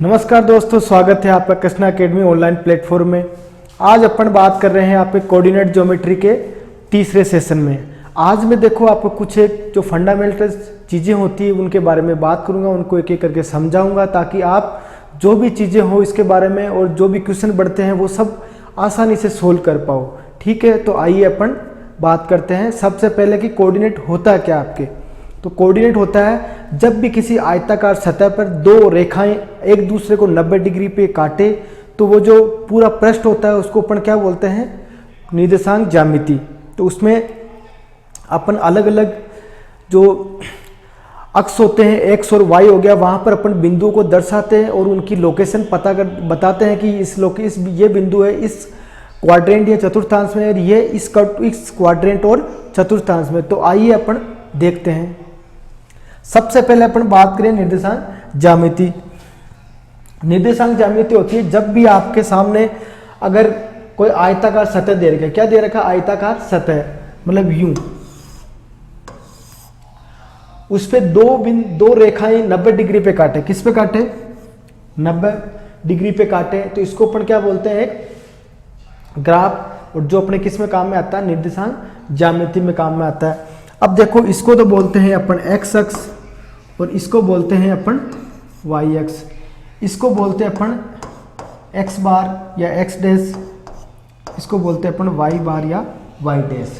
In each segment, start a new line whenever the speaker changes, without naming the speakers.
नमस्कार दोस्तों, स्वागत है आपका कृष्णा अकेडमी ऑनलाइन प्लेटफॉर्म में। आज अपन बात कर रहे हैं आपके कोऑर्डिनेट ज्योमेट्री के तीसरे सेशन में। आज मैं देखो आपको कुछ एक जो फंडामेंटल चीज़ें होती है उनके बारे में बात करूंगा, उनको एक एक करके समझाऊंगा ताकि आप जो भी चीज़ें हो इसके बारे में और जो भी क्वेश्चन बढ़ते हैं वो सब आसानी से सोल्व कर पाओ। ठीक है, तो आइए अपन बात करते हैं। सबसे पहले कि कोऑर्डिनेट होता है क्या आपके। तो कोऑर्डिनेट होता है जब भी किसी आयताकार सतह पर दो रेखाएं एक दूसरे को 90 डिग्री पे काटे तो वो जो पूरा पृष्ठ होता है उसको अपन क्या बोलते हैं, निर्देशांक ज्यामिति। तो उसमें अपन अलग अलग जो अक्ष होते हैं, एक्स और वाई हो गया, वहां पर अपन बिंदुओं को दर्शाते हैं और उनकी लोकेशन पता कर बताते हैं कि ये बिंदु है इस क्वाड्रेंट या चतुर्थांश में और ये इस क्वाड्रेंट और चतुर्थांश में। तो आइए अपन देखते हैं। सबसे पहले अपन बात करें निर्देशांक ज्यामिति। निर्देशांक ज्यामिति होती है जब भी आपके सामने अगर कोई आयताकार सतह दे रखा है। क्या दे रखा है? आयताकार सतह, मतलब यूं, उस पे दो रेखाएं 90 डिग्री पे काटे। किस पे काटे? 90 डिग्री पे काटे। तो इसको अपन क्या बोलते हैं? एक ग्राफ। और जो अपने किस में काम में आता है? निर्देशांक ज्यामिति में काम में आता है। अब देखो, इसको तो बोलते हैं अपन एक्स अक्ष और इसको बोलते हैं अपन वाई अक्ष। इसको बोलते हैं अपन एक्स बार या एक्स डैश, इसको बोलते हैं अपन वाई बार या वाई डैश।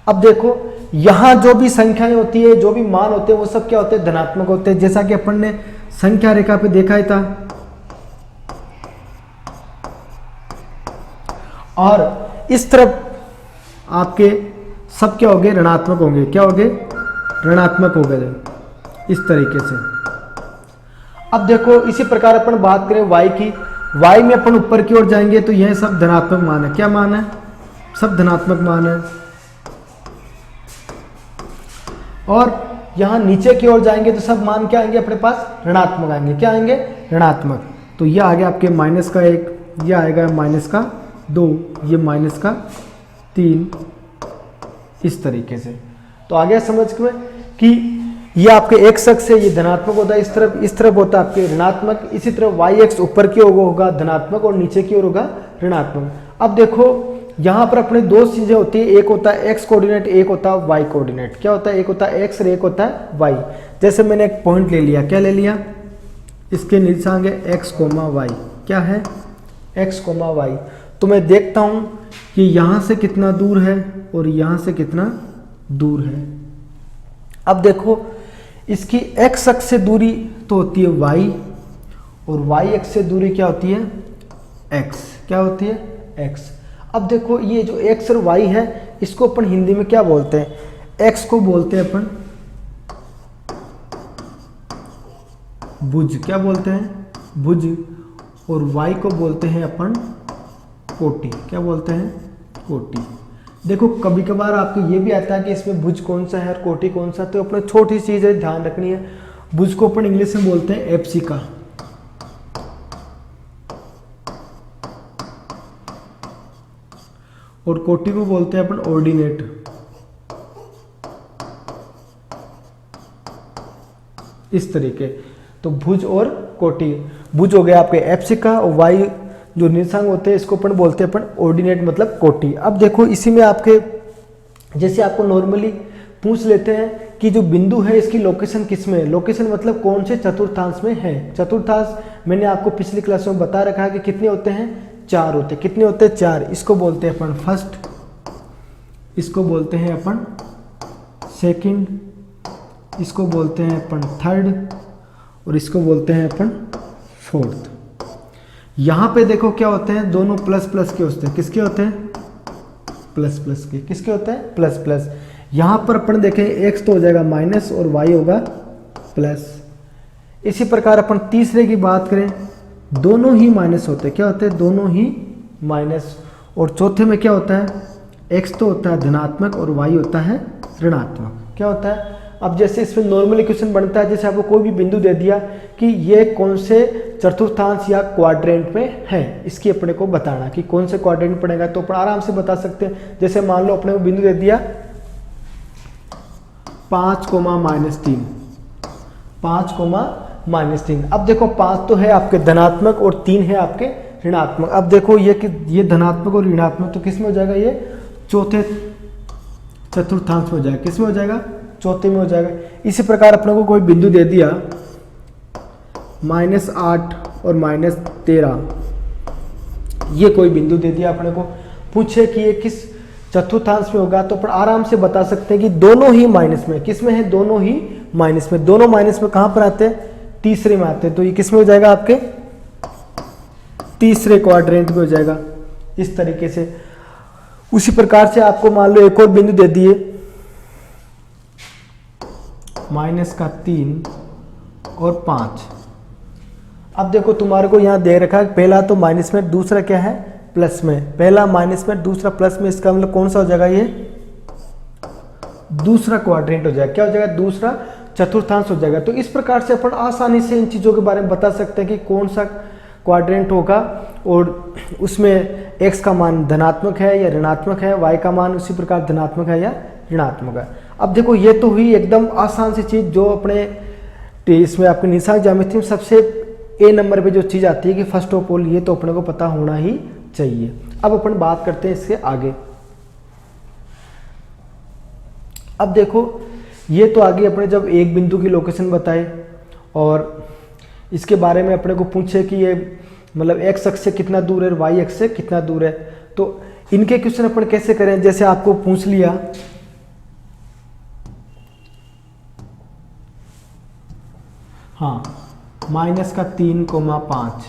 अब देखो, यहाँ जो भी संख्याएं होती है, जो भी मान होते हैं, वो सब क्या होते हैं? धनात्मक होते हैं। जैसा कि अपन ने संख्या रेखा पे देखा ही था। और इस तरफ आपके सब क्या होंगे? ऋणात्मक होंगे। क्या होंगे? ऋणात्मक हो गए इस तरीके से। अब देखो, इसी प्रकार अपन बात करें वाई की। वाई में अपन ऊपर की ओर जाएंगे तो यह सब धनात्मक मान है। क्या मान है? सब धनात्मक मान है। और यहां नीचे की ओर जाएंगे तो सब मान क्या आएंगे अपने पास? ऋणात्मक आएंगे। क्या आएंगे? ऋणात्मक। तो यह आ गया आपके माइनस का 1, यह आएगा माइनस का 2, ये माइनस का 3, इस तरीके से। तो आ गया समझ में कि ये आपके एक्स अक्ष से ये धनात्मक होता है, इस तरफ होता है आपके ऋणात्मक। इसी तरह वाई अक्ष ऊपर की ओर होगा धनात्मक और नीचे की ओर होगा ऋणात्मक। अब देखो, यहाँ पर अपने दो चीजें होती है, एक होता है एक्स कोऑर्डिनेट, एक होता है वाई कोऑर्डिनेट। क्या होता है? एक होता है एक्स और एक होता है वाई। जैसे मैंने एक पॉइंट ले लिया। क्या ले लिया? इसके निर्देशांक है एक्स कोमा वाई। क्या है? X comma y. तो मैं देखता हूं कि यहां से कितना दूर है और यहां से कितना दूर है। अब देखो, इसकी एक्स अक्ष से दूरी तो होती है y और y अक्ष से दूरी क्या होती है? x। क्या होती है? x। अब देखो, ये जो x और y है इसको अपन हिंदी में क्या बोलते हैं? x को बोलते हैं अपन भुज। क्या बोलते हैं? भुज। और y को बोलते हैं अपन कोटि। क्या बोलते हैं? कोटि। देखो, कभी कभार आपको ये भी आता है कि इसमें भुज कौन सा है और कोटि कौन सा, तो अपने छोटी चीज है ध्यान रखनी है। भुज को अपन इंग्लिश में बोलते हैं एप्सिका और कोटि को बोलते हैं अपन ऑर्डिनेट। इस तरीके। तो भुज और कोटि। भुज हो गया आपके एप्सिका और वाई जो निर्देशांक होते हैं इसको अपन बोलते हैं अपन ऑर्डिनेट, मतलब कोटि। अब देखो, इसी में आपके जैसे आपको नॉर्मली पूछ लेते हैं कि जो बिंदु है इसकी लोकेशन किस में है। लोकेशन मतलब कौन से चतुर्थांश में है। चतुर्थांश मैंने आपको पिछली क्लास में बता रखा है कि कितने होते हैं? 4 होते हैं। कितने होते हैं? 4। इसको बोलते हैं अपन फर्स्ट, इसको बोलते हैं अपन सेकंड, इसको बोलते हैं अपन थर्ड और इसको बोलते हैं अपन फोर्थ। यहां पे देखो क्या होते हैं? दोनों प्लस प्लस के होते हैं। किसके होते हैं? प्लस प्लस के। किसके होते हैं? Plus plus. यहां पर अपन देखें एक्स तो हो जाएगा माइनस और वाई होगा प्लस। इसी प्रकार अपन तीसरे की बात करें, दोनों ही माइनस होते हैं। क्या होते हैं? दोनों ही माइनस। और चौथे में क्या होता है? एक्स तो होता है धनात्मक और वाई होता है ऋणात्मक। क्या होता है? अब जैसे इसमें नॉर्मली क्वेश्चन बनता है, जैसे आपको कोई भी बिंदु दे दिया कि ये कौन से चतुर्थांश या क्वाड्रेंट में है, इसकी अपने को बताना कि कौन से क्वाड्रेंट में पड़ेगा, तो अपन आराम से बता सकते हैं। जैसे मान लो अपने को बिंदु दे दिया 5, -3, 5, -3। अब देखो 5 तो है आपके धनात्मक और 3 है आपके ऋणात्मक। अब देखो ये धनात्मक और ऋणात्मक तो किस में हो जाएगा, ये चौथे चतुर्थांश में हो जाएगा। किस में हो जाएगा, चौथे में हो जाएगा। इसी प्रकार अपने को कोई बिंदु दे दिया -8 और -13, ये कोई बिंदु दे दिया अपने को, पूछे कि ये किस चतुर्थांश में होगा, तो अपन आराम से बता सकते हैं कि दोनों ही माइनस में। किस में है, दोनों ही माइनस में। दोनों माइनस में कहां पर आते हैं, तीसरे में आते हैं। तो ये किस में हो जाएगा, आपके तीसरे क्वाड्रेंट में हो जाएगा इस तरीके से। उसी प्रकार से आपको मान लो एक और बिंदु दे दिए -3 और 5। अब देखो तुम्हारे को यहां दे रखा है, पहला तो माइनस में, दूसरा क्या है प्लस में। पहला माइनस में, दूसरा प्लस में, इसका मतलब कौन सा हो जाएगा, ये दूसरा क्वाड्रेंट हो जाएगा। क्या हो जाएगा, दूसरा चतुर्थांश हो जाएगा। तो इस प्रकार से अपन आसानी से इन चीजों के बारे में बता सकते हैं कि कौन सा क्वाड्रेंट होगा और उसमें x का मान धनात्मक है या ऋणात्मक है, y का मान उसी प्रकार धनात्मक है या ऋणात्मक है। अब देखो ये तो हुई एकदम आसान सी चीज जो अपने इसमें आपके निशान ज्यामिति में सबसे ए नंबर पे जो चीज आती है कि फर्स्ट ऑफ ऑल ये तो अपने को पता होना ही चाहिए। अब अपन बात करते हैं इसके आगे। अब देखो ये तो आगे अपने जब एक बिंदु की लोकेशन बताए और इसके बारे में अपने को पूछे कि ये मतलब x अक्ष से कितना दूर है और y अक्ष से कितना दूर है, तो इनके क्वेश्चन अपन कैसे करें। जैसे आपको पूछ लिया हाँ -3,5,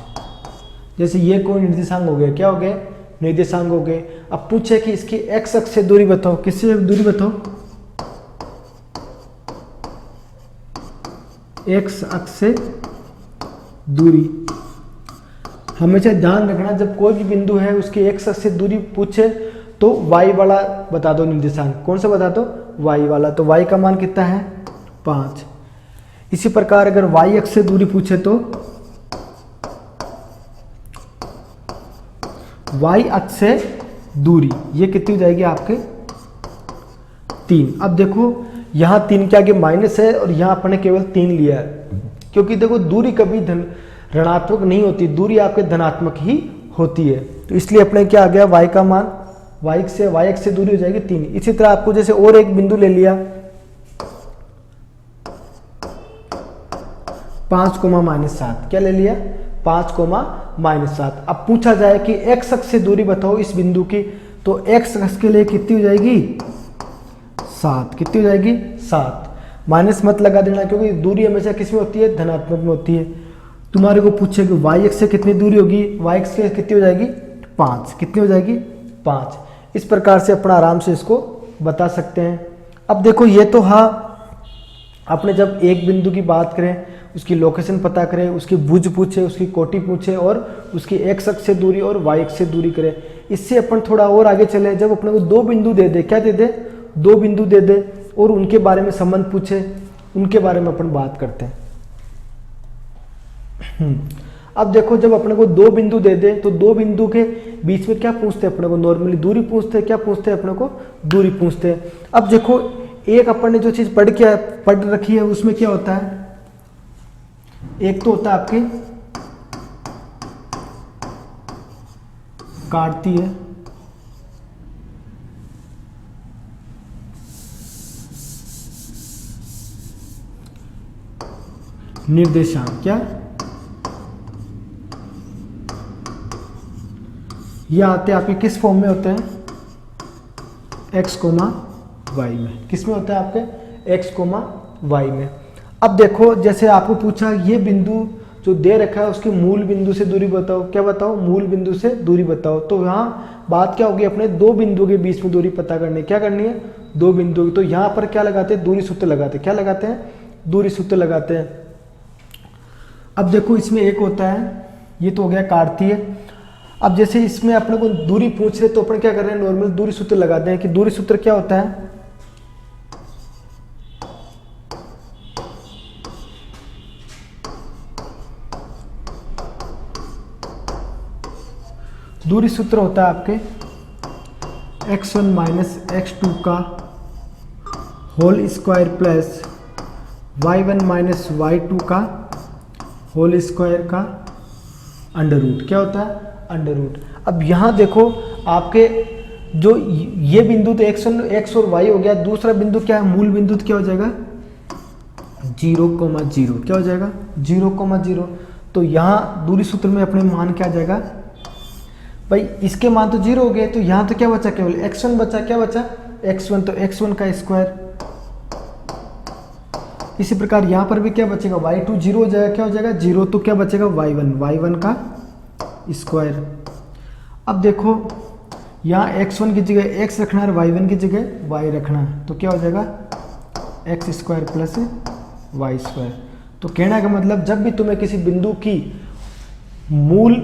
जैसे ये कोई निर्देशांक हो गया, क्या हो गए निर्देशांक हो गए। अब पूछे कि इसकी x अक्ष से दूरी बताओ, किससे दूरी बताओ, x अक्ष से दूरी। हमेशा ध्यान रखना जब कोई भी बिंदु है उसकी x अक्ष से दूरी पूछे तो y वाला बता दो निर्देशांक। कौन सा बता दो, y वाला। तो y का मान कितना है 5। इसी प्रकार अगर y अक्ष से दूरी पूछे तो y अक्ष से दूरी ये कितनी हो जाएगी आपके 3। अब देखो यहाँ 3 के आगे माइनस है और यहाँ अपने केवल 3 लिया है, क्योंकि देखो दूरी कभी ऋणात्मक नहीं होती, दूरी आपके धनात्मक ही होती है। तो इसलिए अपने क्या आ गया, y का मान y अक्ष से दूरी हो जाएगी 3। इसी तरह आपको जैसे और एक बिंदु ले लिया 5,-7, क्या ले लिया 5,-7। अब पूछा जाए कि x अक्ष से दूरी बताओ इस बिंदु की, तो x अक्ष के लिए कितनी हो जाएगी 7। कितनी हो जाएगी 7। माइनस मत लगा देना क्योंकि दूरी हमेशा किस में होती है, धनात्मक में होती है। तुम्हारे को पूछे कि y अक्ष से कितनी दूरी होगी, y अक्ष से कितनी हो जाएगी 5। कितनी हो जाएगी 5। इस प्रकार से अपना आराम से इसको बता सकते हैं। अब देखो ये तो हाँ आपने जब एक बिंदु की बात करें, उसकी लोकेशन पता करें, उसकी भुज पूछे, उसकी कोटि पूछे और उसकी x अक्ष से दूरी और y अक्ष से दूरी करें। इससे अपन थोड़ा और आगे चले, जब अपने को 2 बिंदु दे दे, क्या दे दे 2 बिंदु दे दे और उनके बारे में संबंध पूछे, उनके बारे में अपन बात करते हैं। अब देखो जब अपने को 2 बिंदु दे दे तो 2 बिंदु के बीच में क्या पूछते हैं अपने को, नॉर्मली दूरी पूछते हैं। क्या पूछते हैं अपने को, दूरी पूछते हैं। अब देखो एक अपन ने जो चीज पढ़ रखी है उसमें क्या होता है, एक तो होता है आपके काटतीय निर्देशांक। क्या ये आते हैं आपके किस फॉर्म में होते हैं, x, y में। किस में होता है आपके x, y में। अब देखो जैसे आपको पूछा ये बिंदु जो दे रखा है उसके मूल बिंदु से दूरी बताओ। क्या बताओ, मूल बिंदु से दूरी बताओ। तो यहाँ बात क्या होगी, अपने 2 बिंदु के बीच में दूरी पता करनी है। क्या करनी है, 2 बिंदु। तो यहाँ पर क्या लगाते हैं, दूरी सूत्र लगाते हैं। क्या लगाते हैं, दूरी सूत्र लगाते हैं। अब देखो इसमें एक होता है, ये तो हो गया काटतीय। अब जैसे इसमें अपने को दूरी पूछ रहे तो अपन क्या कर रहे हैं, नॉर्मल दूरी सूत्र लगाते हैं कि दूरी सूत्र क्या होता है, दूरी सूत्र होता है आपके x1 माइनस x2 का whole square plus y1 minus y2 का होल स्क्वायर का अंडर रूट। क्या होता है? Under root. अब यहाँ देखो आपके जो ये बिंदु तो x और y हो गया, दूसरा बिंदु क्या है? मूल बिंदु तो क्या हो जाएगा? 0,0। क्या हो जाएगा? 0,0। तो यहाँ दूरी सूत्र में अपने मान क्या आ जाएगा भाई? इसके मान तो 0 हो गए, तो यहाँ तो क्या बचा? केवल x1 बचा। क्या बचा? x1, तो x1 का स्क्वायर। इसी प्रकार यहाँ पर भी क्या बचेगा? y2 0 हो जाएगा। क्या हो जाएगा? 0। तो क्या बचेगा? y1 का स्क्वायर। अब देखो यहाँ x1 की जगह x रखना है, y1 की जगह y रखना है, तो क्या हो जाएगा? x square plus y square. तो कहने का मतलब जब भी तुम्हें किसी बिंदु की मूल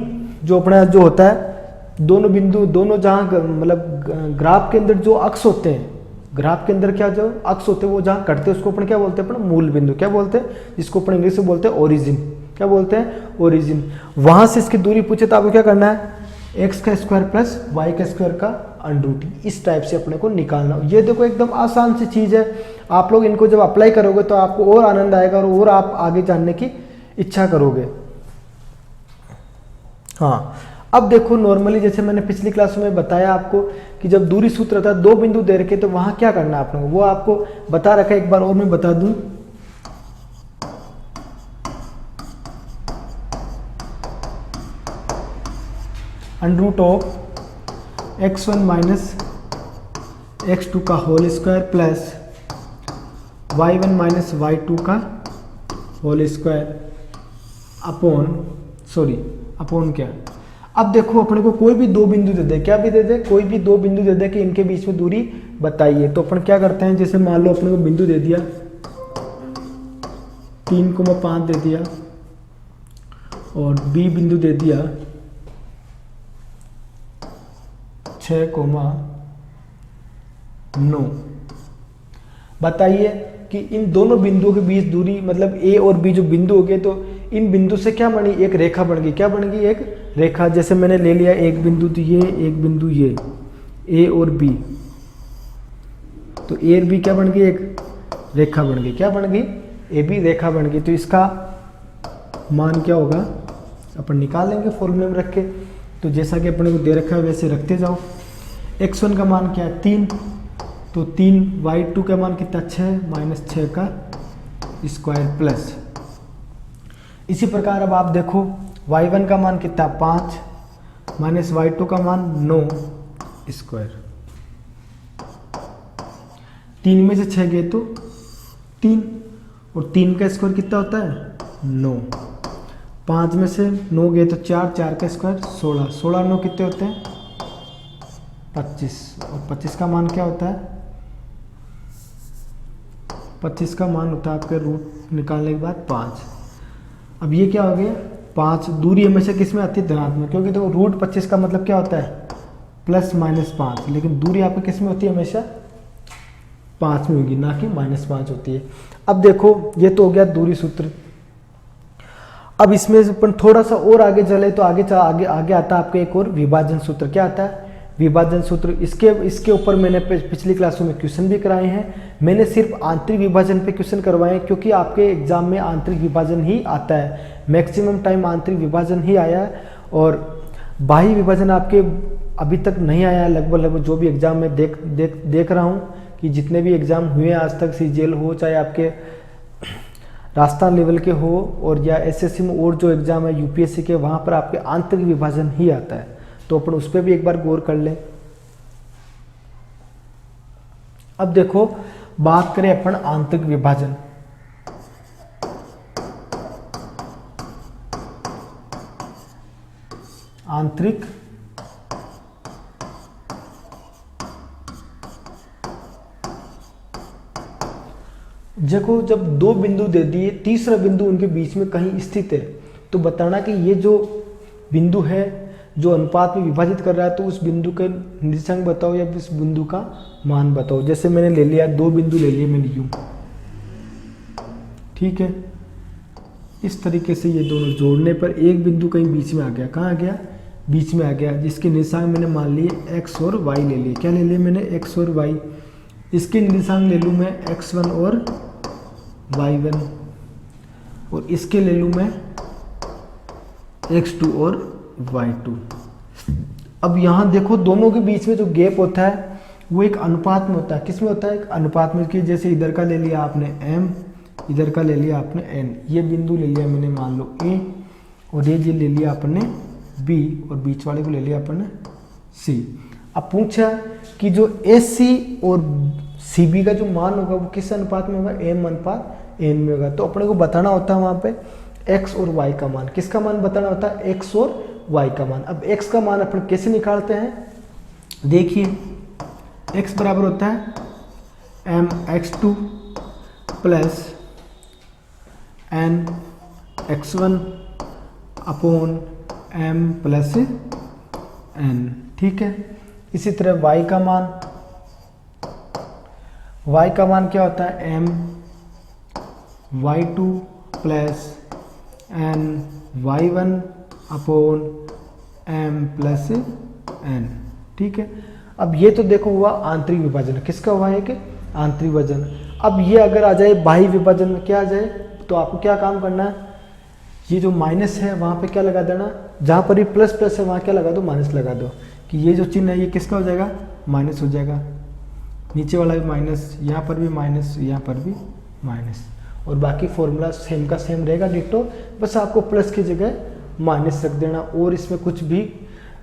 जो अपना जो होता है, दोनों बिंदु दोनों जहाँ मतलब ग्राफ के अंदर जो अक्ष होते हैं, ग्राफ के अंदर क्या जो अक्ष होते हैं वो जहाँ कटते हैं उसको अपन क्या बोलते हैं? अपना मूल बिंदु। क्या बोलते हैं? जिसको अपन इंग्लिश में बोलते हैं ओरिजिन। क्या बोलते हैं? ओरिजिन। वहां से इसकी दूरी पूछे तो आपको क्या करना है? एक्स का स्क्वायर प्लस वाई का स्क्वायर का अंडर रूट। इस टाइप से अपने को निकालना। ये देखो एकदम आसान सी चीज़ है। आप लोग इनको जब अप्लाई करोगे तो आपको और आनंद आएगा और आप आगे जानने की इच्छा करोगे। हाँ, अब देखो नॉर्मली जैसे मैंने पिछली क्लास में बताया आपको कि जब दूरी सूत्र था 2 बिंदु दे रखे तो वहां क्या करना है आपने, वो आपको बता रखा है। एक बार और मैं बता दूं, under root of x1 minus x2 का whole square plus y1 minus y2 का होल स्क्वायर अपॉन क्या। अब देखो अपने को कोई भी 2 बिंदु दे दे, क्या भी दे दे, कोई भी 2 बिंदु दे दे कि इनके बीच में दूरी बताइए, तो अपन क्या करते हैं, जैसे मान लो अपने को बिंदु दे दिया 3,5 दे दिया और बी बिंदु दे दिया 6,9। बताइए कि इन दोनों बिंदुओं के बीच दूरी मतलब ए और बी जो बिंदु हो गए, तो इन बिंदु से क्या बनी? एक रेखा बन गई। क्या बन गई? एक रेखा। जैसे मैंने ले लिया एक बिंदु तो ये, एक बिंदु ये, ए और बी, तो ए और बी क्या बन गई? एक रेखा बन गई। क्या बन गई? ए बी रेखा बन गई। तो इसका मान क्या होगा अपन निकाल लेंगे फॉर्मूले में रख के। तो जैसा कि अपने को दे रखा है वैसे रखते जाओ। x1 का मान क्या है? 3, तो 3, y2 का मान कितना? 6 माइनस 6 का स्क्वायर प्लस। इसी प्रकार अब आप देखो y1 का मान कितना? 5 माइनस y2 का मान 9 स्क्वायर। 3 में से 6 गए तो 3, और 3 का स्क्वायर कितना होता है? 9। 5 में से 9 गए तो 4, 4 का स्क्वायर 16, 16 9 कितने होते हैं? 25, और 25 का मान क्या होता है? 25 का मान होता है आपके रूट निकालने के बाद 5। अब ये क्या हो गया? 5। दूरी हमेशा किस में आती है? धनात्मक, क्योंकि देखो रूट 25 का मतलब क्या होता है? प्लस माइनस 5, लेकिन दूरी आपकी किस में होती है? हमेशा 5 में होगी, ना कि -5 होती है। अब देखो ये तो हो गया दूरी सूत्र। अब इसमें अपन थोड़ा सा और आगे चले तो आगे आता है आपके एक और विभाजन सूत्र। क्या आता है? विभाजन सूत्र। इसके ऊपर मैंने पिछली क्लासों में क्वेश्चन भी कराए हैं। मैंने सिर्फ आंतरिक विभाजन पे क्वेश्चन करवाए हैं क्योंकि आपके एग्जाम में आंतरिक विभाजन ही आता है, मैक्सिमम टाइम आंतरिक विभाजन ही आया है, और बाह्य विभाजन आपके अभी तक नहीं आया है। लगभग जो भी एग्जाम में देख रहा हूँ कि जितने भी एग्जाम हुए हैं आज तक, सीजीएल हो चाहे आपके राजस्थान लेवल के हो और या एसएससी में और जो एग्जाम है यूपीएससी के, वहाँ पर आपके आंतरिक विभाजन ही आता है। तो अपन उस पर भी एक बार गौर कर लें। अब देखो बात करें अपन आंतरिक विभाजन। आंतरिक देखो जब 2 बिंदु दे दिए, तीसरा बिंदु उनके बीच में कहीं स्थित है, तो बताना कि ये जो बिंदु है जो अनुपात में विभाजित कर रहा है, तो उस बिंदु का निर्देशांक बताओ या उस बिंदु का मान बताओ। जैसे मैंने ले लिया 2 बिंदु ले लिए मैंने यूं, ठीक है। इस तरीके से ये दोनों जोड़ने पर एक बिंदु कहीं बीच में आ गया। कहाँ आ गया? बीच में आ गया, जिसके निर्देशांक मैंने मान लिए x और y ले लिए। क्या ले लिए मैंने? x और y। इसके निर्देशांक ले लूँ मैं x1 और y1, और इसके ले लूँ मैं x2 और y2। अब यहाँ देखो दोनों के बीच में जो गैप होता है वो एक अनुपात में होता है। किस में होता है? एक अनुपात में। कि जैसे इधर का ले लिया आपने m, इधर का ले लिया आपने n, ये बिंदु ले लिया मैंने मान लो a, और ये ले लिया आपने b, और बीच वाले को ले लिया आपने c। अब पूछा कि जो AC और CB का जो मान होगा वो किस अनुपात में होगा? m अनुपात n में होगा। तो अपने को बताना होता है वहाँ पे x और y का मान। किसका मान बताना होता है? x और y का मान। अब x का मान अपन कैसे निकालते हैं? देखिए x बराबर होता है mx2 plus nx1 upon m plus n। ठीक है। इसी तरह y का मान क्या होता है? m y2 plus n y1 upon m plus n। ठीक है। अब ये तो देखो हुआ आंतरिक विभाजन। किसका हुआ है? कि आंतरिक विभाजन। अब ये अगर आ जाए बाह्य विभाजन में, क्या आ जाए, तो आपको क्या काम करना है? ये जो माइनस है वहाँ पे क्या लगा देना, जहाँ पर भी प्लस प्लस है वहाँ क्या लगा दो? माइनस लगा दो। कि ये जो चिन्ह है ये किसका हो जाएगा? माइनस हो जाएगा। नीचे वाला भी माइनस, यहाँ पर भी माइनस, यहाँ पर भी माइनस, और बाकी फॉर्मूला सेम का सेम रहेगा डिट्टो। बस आपको प्लस की जगह माइनस रख देना, और इसमें कुछ भी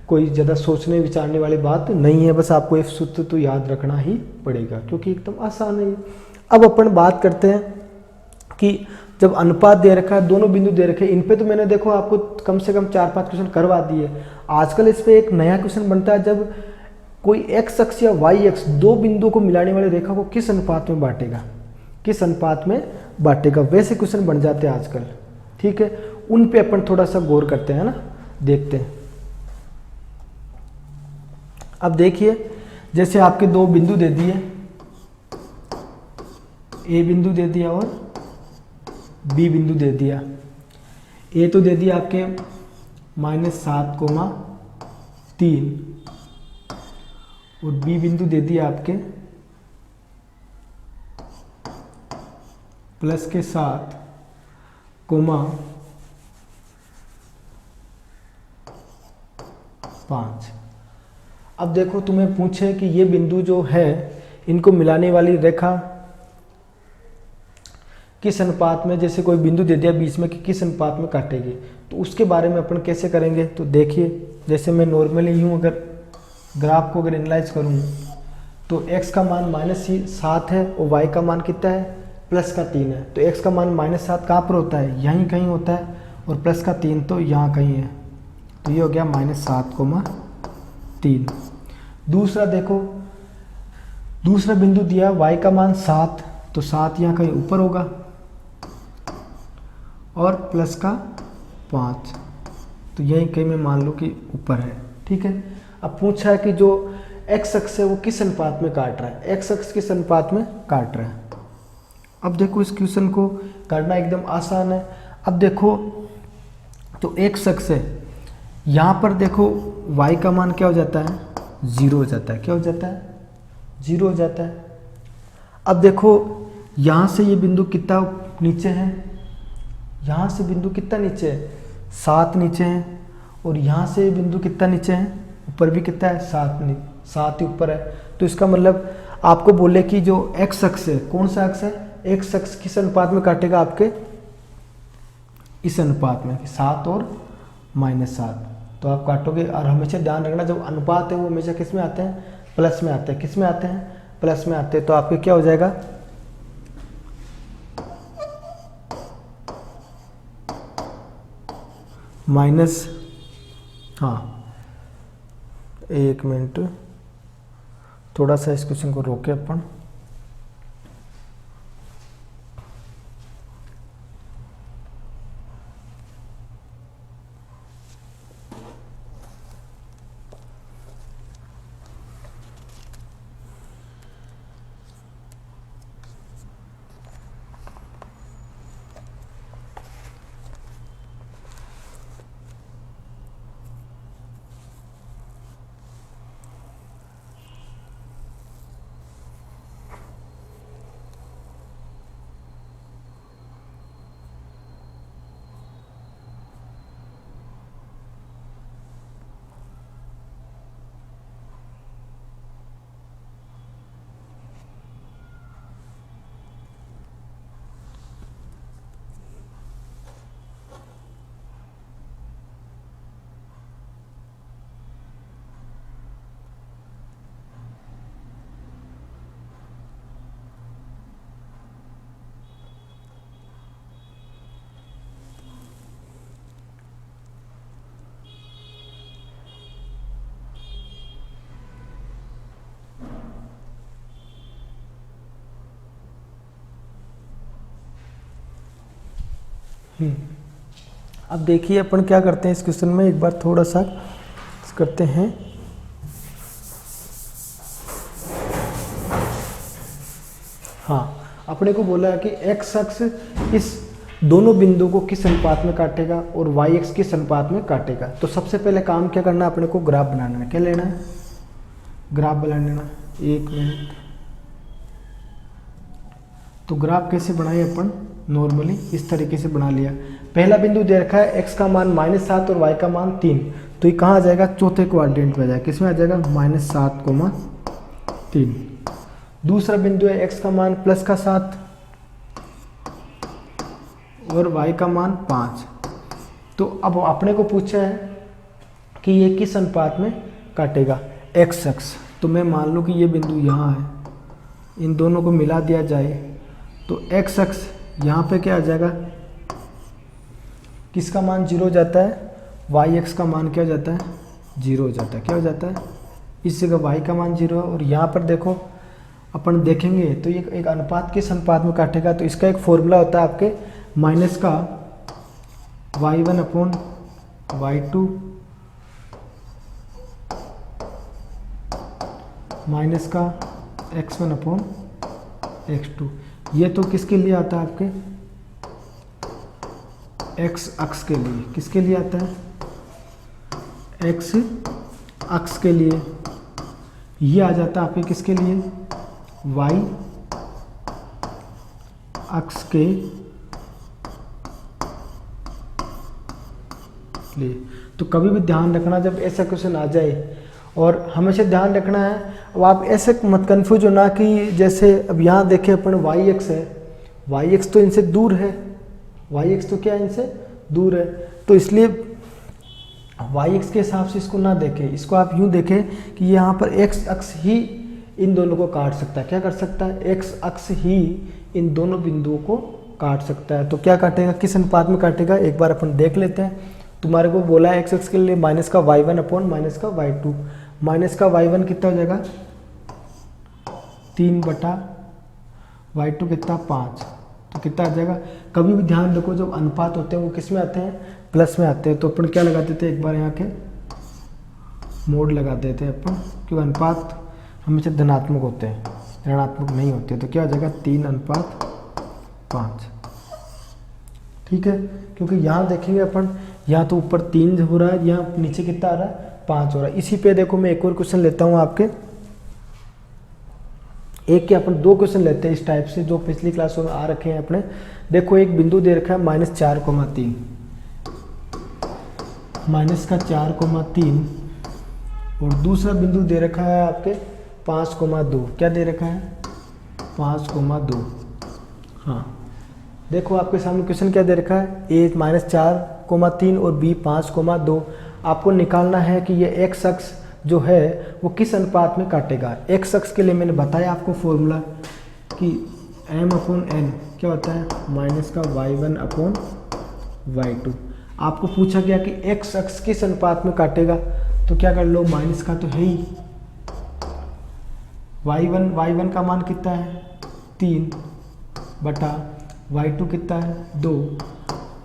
कोई ज़्यादा सोचने विचारने वाली बात नहीं है। बस आपको एक सूत्र तो याद रखना ही पड़ेगा क्योंकि एकदम आसान है। अब अपन बात करते हैं कि जब अनुपात दे रखा है, दोनों बिंदु दे रखे हैं, इन पे तो मैंने देखो आपको कम से कम 4-5 क्वेश्चन करवा दिए। आजकल इस पे एक नया क्वेश्चन बनता है, जब कोई x अक्ष या y अक्ष दो बिंदुओं को मिलाने वाली रेखा को किस अनुपात में बांटेगा, किस अनुपात में बांटेगा, वैसे क्वेश्चन बन जाते हैं आजकल। ठीक है, उन पे अपन थोड़ा सा गौर करते हैं ना, देखते हैं। अब देखिए जैसे आपके दो बिंदु दे दिए, ए बिंदु दे दिया और बी बिंदु दे दिया। ए तो दे दिया आपके -7,3 और बी बिंदु दे दिया आपके +7, -5। अब देखो तुम्हें पूछे कि ये बिंदु जो है इनको मिलाने वाली रेखा किस अनुपात में, जैसे कोई बिंदु दे दिया बीच में कि किस अनुपात में काटेगी, तो उसके बारे में अपन कैसे करेंगे। तो देखिए जैसे मैं नॉर्मली यूँ अगर ग्राफ को अगर एनालाइज करूँ तो x का मान -7 है और y का मान कितना है? +3 है। तो x का मान -7 कहाँ पर होता है? यहीं कहीं होता है, और +3 तो यहाँ कहीं है। तो ये हो गया -7,3। दूसरा देखो, दूसरा बिंदु दिया y का मान 7, तो 7 यहाँ कहीं ऊपर होगा, और +5, तो यहीं कहीं मैं मान लो कि ऊपर है। ठीक है। अब पूछा है कि जो x अक्ष है वो किस अनुपात में काट रहा है, x अक्ष किस अनुपात में काट रहा है। अब देखो इस क्वेश्चन को करना एकदम आसान है। अब देखो तो x अक्ष है, यहाँ पर देखो y का मान क्या हो जाता है? 0 हो जाता है। क्या हो जाता है? 0 हो जाता है। अब देखो यहाँ से ये बिंदु कितना नीचे है, यहाँ से बिंदु कितना नीचे है? 7 नीचे है, और यहाँ से बिंदु कितना नीचे है? ऊपर भी कितना है? 7 ही ऊपर है। तो इसका मतलब आपको बोले कि जो x अक्ष है, कौन सा अक्ष है? x अक्ष किस अनुपात में काटेगा? आपके इस अनुपात में, 7 और -7। तो आप काटोगे, और हमेशा ध्यान रखना जब अनुपात है वो हमेशा किस में आते हैं? प्लस में आते हैं। किस में आते हैं? प्लस में आते हैं। तो आपके क्या हो जाएगा? एक मिनट, थोड़ा सा इस क्वेश्चन को रोके अपन। अब देखिए अपन क्या करते हैं इस क्वेश्चन में, एक बार थोड़ा सा करते हैं। हाँ, अपने को बोला है कि x अक्ष इस दोनों बिंदु को किस अनुपात में काटेगा और y अक्ष किस अनुपात में काटेगा। तो सबसे पहले काम क्या करना है, अपने को ग्राफ बनाना है। क्या लेना है, ग्राफ बना लेना। 1 मिनट। तो ग्राफ कैसे बनाए अपन, नॉर्मली इस तरीके से बना लिया। पहला बिंदु दे रखा है x का मान -7 और y का मान 3, तो ये कहाँ आ जाएगा, चौथे क्वाड्रेंट में आ जाएगा। किसमें आ जाएगा, -7,3। दूसरा बिंदु है x का मान +7 और y का मान 5। तो अब अपने को पूछा है कि ये किस अनुपात में काटेगा, x अक्ष। तो मैं मान लूँ कि ये बिंदु यहाँ है, इन दोनों को मिला दिया जाए तो x अक्ष यहाँ पे क्या आ जाएगा, किसका मान 0 हो जाता है, y अक्ष का मान क्या हो जाता है, 0 हो जाता है। क्या हो जाता है, इस जगह y का मान 0 है। और यहाँ पर देखो अपन देखेंगे तो ये एक अनुपात किस अनुपात में काटेगा, तो इसका एक फॉर्मूला होता है आपके माइनस का y1/y2 माइनस का x1/x2। ये तो किसके लिए आता है, आपके x अक्ष के लिए। किसके लिए आता है, x अक्ष के लिए। ये आ जाता है आपके किसके लिए, y अक्ष के लिए। तो कभी भी ध्यान रखना जब ऐसा क्वेश्चन आ जाए, और हमेशा ध्यान रखना है, अब आप ऐसे मत कंफ्यूज हो ना कि जैसे अब यहाँ देखें अपन y अक्ष है, y अक्ष तो इनसे दूर है, y अक्ष तो क्या इनसे दूर है, तो इसलिए y अक्ष के हिसाब से इसको ना देखें, इसको आप यूँ देखें कि यहाँ पर x अक्ष ही इन दोनों को काट सकता है। क्या कर सकता है, x अक्ष ही इन दोनों बिंदुओं को काट सकता है। तो क्या काटेगा, किस अनुपात में काटेगा, एक बार अपन देख लेते हैं। तुम्हारे को बोला है x अक्ष के लिए माइनस का y1/y2। माइनस का y1 कितना हो जाएगा, 3/y2 कितना 5, तो कितना आ जाएगा। कभी भी ध्यान रखो जब अनुपात होते हैं वो किस में आते हैं, प्लस में आते हैं। तो अपन क्या लगा देते हैं, एक बार यहाँ के मोड लगा देते हैं अपन, क्योंकि अनुपात हमेशा धनात्मक होते हैं, ऋणात्मक नहीं होते। तो क्या हो जाएगा, 3/5। ठीक है, क्योंकि यहाँ देखेंगे अपन, यहाँ तो ऊपर 3 हो रहा है, यहाँ नीचे कितना आ रहा है, 5 हो रहा है। इसी पे देखो मैं एक और क्वेश्चन लेता हूँ आपके, एक के अपन 2 क्वेश्चन लेते हैं इस टाइप से जो पिछली क्लासों में आ रखे हैं अपने। देखो एक बिंदु दे रखा है -4,3, -4,3 और दूसरा बिंदु दे रखा है आपके 5,2। क्या दे रखा है, 5,2। हाँ, देखो आपके सामने क्वेश्चन क्या दे रखा है, a -4,3 और b 5,2। आपको निकालना है कि ये x अक्ष जो है वो किस अनुपात में काटेगा। x अक्ष के लिए मैंने बताया आपको फॉर्मूला कि m/n क्या होता है, माइनस का y1/y2। आपको पूछा गया कि x अक्ष किस अनुपात में काटेगा, तो क्या कर लो, माइनस का तो है ही, y1 का मान कितना है, 3/y2 कितना है, 2।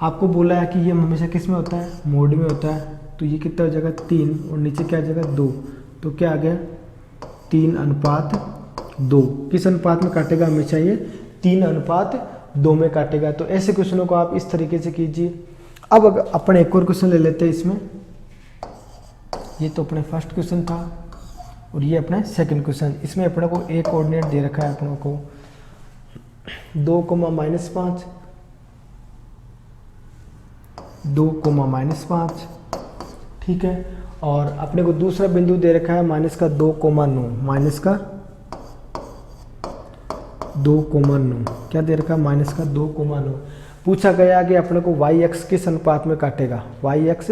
आपको बोला है कि ये हमेशा किस में होता है, मोड में होता है। तो ये कितना हो जाएगा, 3 और नीचे क्या आ जाएगा, 2। तो क्या आ गया, 3/2। किस अनुपात में काटेगा, हमेशा ये 3/2 में काटेगा। तो ऐसे क्वेश्चनों को आप इस तरीके से कीजिए। अब अपन एक और क्वेश्चन ले लेते हैं इसमें। ये तो अपने फर्स्ट क्वेश्चन था और ये अपना सेकंड क्वेश्चन। इसमें अपने को एक कोऑर्डिनेट दे रखा है अपनों को 2,-5, 2,-5। ठीक है, और अपने को दूसरा बिंदु दे रखा है -2,9, -2,9। क्या दे रखा है, -2,9। पूछा गया कि अपने को y अक्ष किस अनुपात में काटेगा, y अक्ष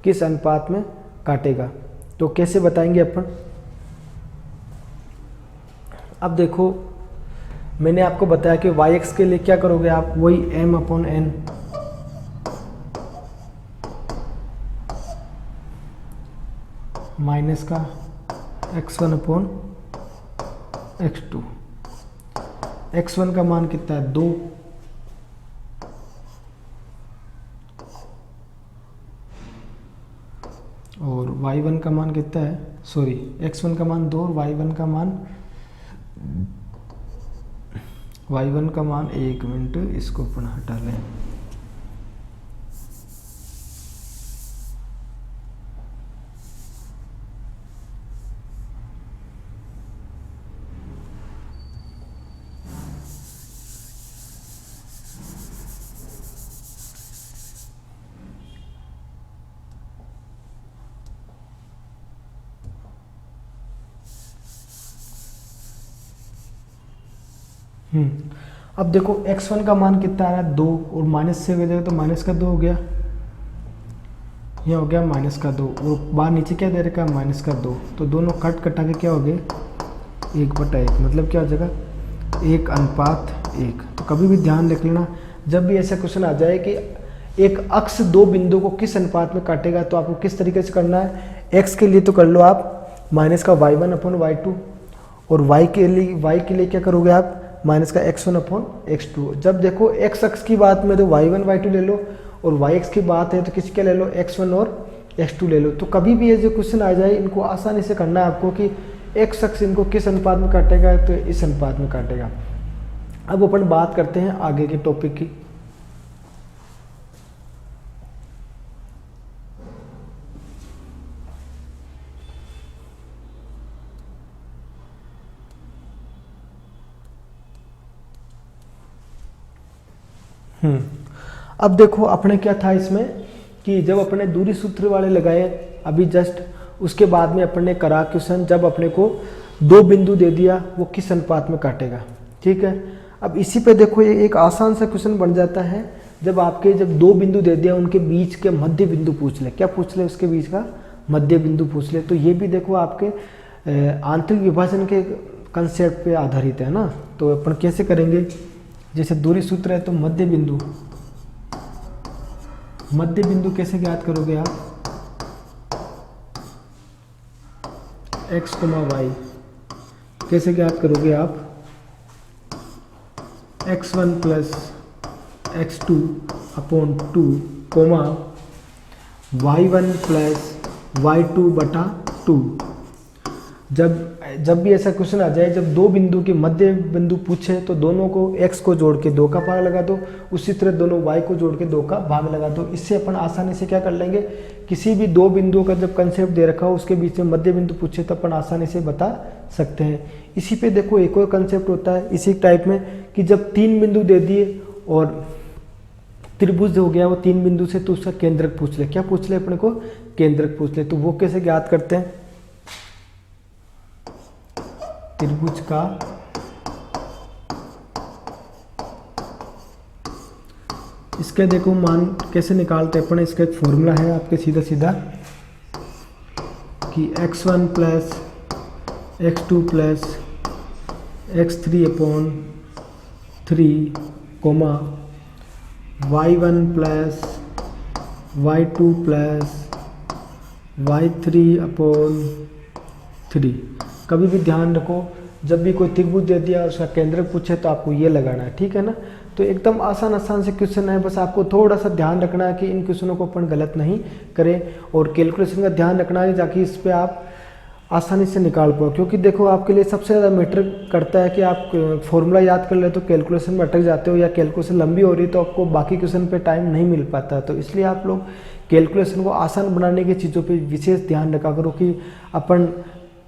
किस अनुपात में काटेगा। तो कैसे बताएंगे अपन। अब देखो मैंने आपको बताया कि y अक्ष के लिए क्या करोगे आप, वही m/n माइनस का x1/x2। x1 का मान कितना है, 2, और y1 का मान कितना है, सॉरी x1 का मान 2 और y1 का मान 1 मिनट, इसको अपन हटा लें। अब देखो x1 का मान कितना आ रहा है 2 और माइनस से देगा तो माइनस का 2 हो गया, ये हो गया माइनस का 2 और बाहर नीचे क्या दे रखा है माइनस का 2, तो दोनों कटा के क्या हो गए 1/1, मतलब क्या हो जाएगा 1:1। तो कभी भी ध्यान रख लेना जब भी ऐसा क्वेश्चन आ जाए कि एक अक्ष दो बिंदु को किस अनुपात में काटेगा तो आपको किस तरीके से करना है। x के लिए तो कर लो आप माइनस का y1/y2 और y के लिए क्या करोगे आप माइनस का x1/x2। जब देखो x अक्ष की बात में तो y1 y2 ले लो और y अक्ष की बात है तो किसी क्या ले लो x1 और x2 ले लो। तो कभी भी ये जो क्वेश्चन आ जाए इनको आसानी से करना है आपको कि x अक्ष इनको किस अनुपात में काटेगा तो इस अनुपात में काटेगा। अब अपन बात करते हैं आगे के टॉपिक की। अब देखो अपने क्या था इसमें कि जब अपने दूरी सूत्र वाले लगाए अभी जस्ट, उसके बाद में अपने करा क्वेश्चन जब अपने को दो बिंदु दे दिया वो किस अनुपात में काटेगा, ठीक है। अब इसी पे देखो ये एक आसान सा क्वेश्चन बन जाता है जब दो बिंदु दे दिया उनके बीच के मध्य बिंदु पूछ ले, क्या पूछ ले उसके बीच का मध्य बिंदु पूछ ले। तो ये भी देखो आपके आंतरिक विभाजन के कंसेप्ट पे आधारित है ना। तो अपन कैसे करेंगे, जैसे दूरी सूत्र है तो मध्य बिंदु कैसे ज्ञात करोगे आप, x, y कैसे ज्ञात करोगे आप, x1 plus x2/2 coma y1 plus y2/2। जब भी ऐसा क्वेश्चन आ जाए जब दो बिंदु के मध्य बिंदु पूछे तो दोनों को x को जोड़ के 2 का भाग लगा दो, उसी तरह दोनों y को जोड़ के 2 का भाग लगा दो। इससे अपन आसानी से क्या कर लेंगे, किसी भी दो बिंदुओं का जब कंसेप्ट दे रखा हो उसके बीच में मध्य बिंदु पूछे तो अपन आसानी से बता सकते हैं। इसी पे देखो एक और कंसेप्ट होता है इसी टाइप में कि जब 3 बिंदु दे दिए और त्रिभुज हो गया वो 3 बिंदु से तो उसका केंद्रक पूछ ले, क्या पूछ ले अपने को केंद्रक पूछ ले। तो वो कैसे ज्ञात करते हैं, त्रिभुज का इसके देखो मान कैसे निकालते हैं अपन, इसका एक फॉर्मूला है आपके सीधा सीधा कि x1 plus x2 plus x3/3 comma y1 plus y2 plus y3/3। कभी भी ध्यान रखो जब भी कोई त्रिभुज दे दिया उसका केंद्रक पूछे तो आपको ये लगाना है, ठीक है ना। तो एकदम आसान से क्वेश्चन है, बस आपको थोड़ा सा ध्यान रखना है कि इन क्वेश्चनों को अपन गलत नहीं करें और कैलकुलेशन का ध्यान रखना है ताकि इस पे आप आसानी से निकाल पाओ। क्योंकि देखो आपके लिए सबसे ज़्यादा मैटर करता है कि आप फॉर्मूला याद कर ले तो कैलकुलेशन में अटक जाते हो या कैलकुलेशन लंबी हो रही है तो आपको बाकी क्वेश्चन पे टाइम नहीं मिल पाता। तो इसलिए आप लोग कैलकुलेशन को आसान बनाने की चीज़ों पे विशेष ध्यान रखा करो कि अपन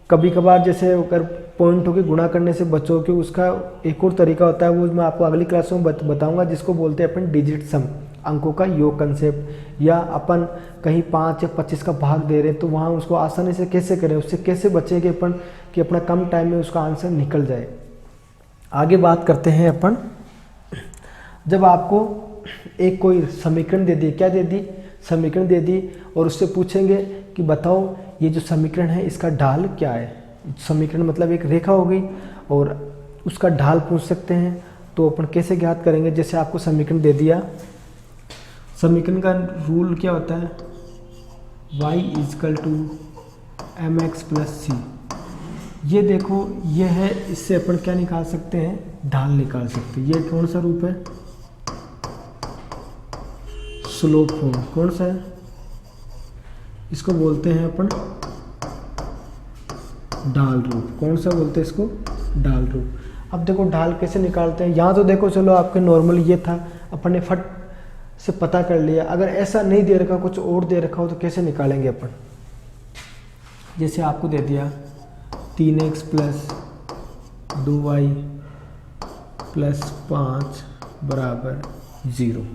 कभी कभार जैसे अगर पॉइंटों के गुणा करने से बचो कि उसका एक और तरीका होता है वो मैं आपको अगली क्लासों में बताऊंगा जिसको बोलते हैं अपन डिजिट सम, अंकों का योग कंसेप्ट। या अपन कहीं 5 या 25 का भाग दे रहे तो वहाँ उसको आसानी से कैसे करें, उससे कैसे बचेंगे अपन कि अपना कम टाइम में उसका आंसर निकल जाए। आगे बात करते हैं अपन, जब आपको एक कोई समीकरण दे दी, क्या दे दी समीकरण दे दी और उससे पूछेंगे कि बताओ ये जो समीकरण है इसका ढाल क्या है। समीकरण मतलब एक रेखा हो गई और उसका ढाल पूछ सकते हैं तो अपन कैसे ज्ञात करेंगे। जैसे आपको समीकरण दे दिया, समीकरण का रूल क्या होता है, y = mx + c। ये देखो ये है, इससे अपन क्या निकाल सकते हैं ढाल निकाल सकते हैं। ये कौन सा रूप है, स्लोप फॉर्म, कौन सा है इसको बोलते हैं अपन ढाल रूप। कौन सा बोलते हैं इसको? ढाल रूप। अब देखो ढाल कैसे निकालते हैं। यहाँ तो देखो चलो आपके नॉर्मल ये था, अपन ने फट से पता कर लिया। अगर ऐसा नहीं दे रखा, कुछ और दे रखा हो तो कैसे निकालेंगे अपन? जैसे आपको दे दिया 3x प्लस 2y प्लस 5 बराबर 0,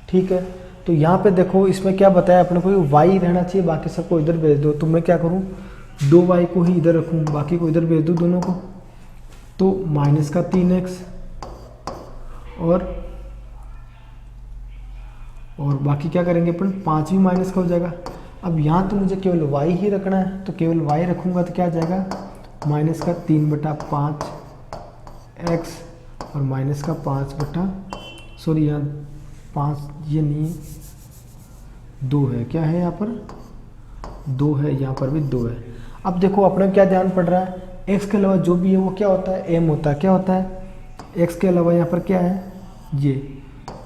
ठीक है। तो यहाँ पे देखो इसमें क्या बताया अपने को, y रहना चाहिए, बाकी सबको इधर भेज दो। तो मैं क्या करूँ, 2y को ही इधर रखूँ, बाकी को इधर भेज दूँ दोनों को। तो माइनस का 3x और बाकी क्या करेंगे अपन, 5 भी माइनस का हो जाएगा। अब यहाँ तो मुझे केवल y ही रखना है, तो केवल y रखूँगा तो क्या आ जाएगा, माइनस का 3/5 x और माइनस का 5 यहाँ 5 ये नहीं 2 है, क्या है यहाँ पर 2 है, यहाँ पर भी 2 है। अब देखो अपने क्या ध्यान पड़ रहा है, x के अलावा जो भी है वो क्या होता है, m होता है। क्या होता है, x के अलावा यहाँ पर क्या है ये,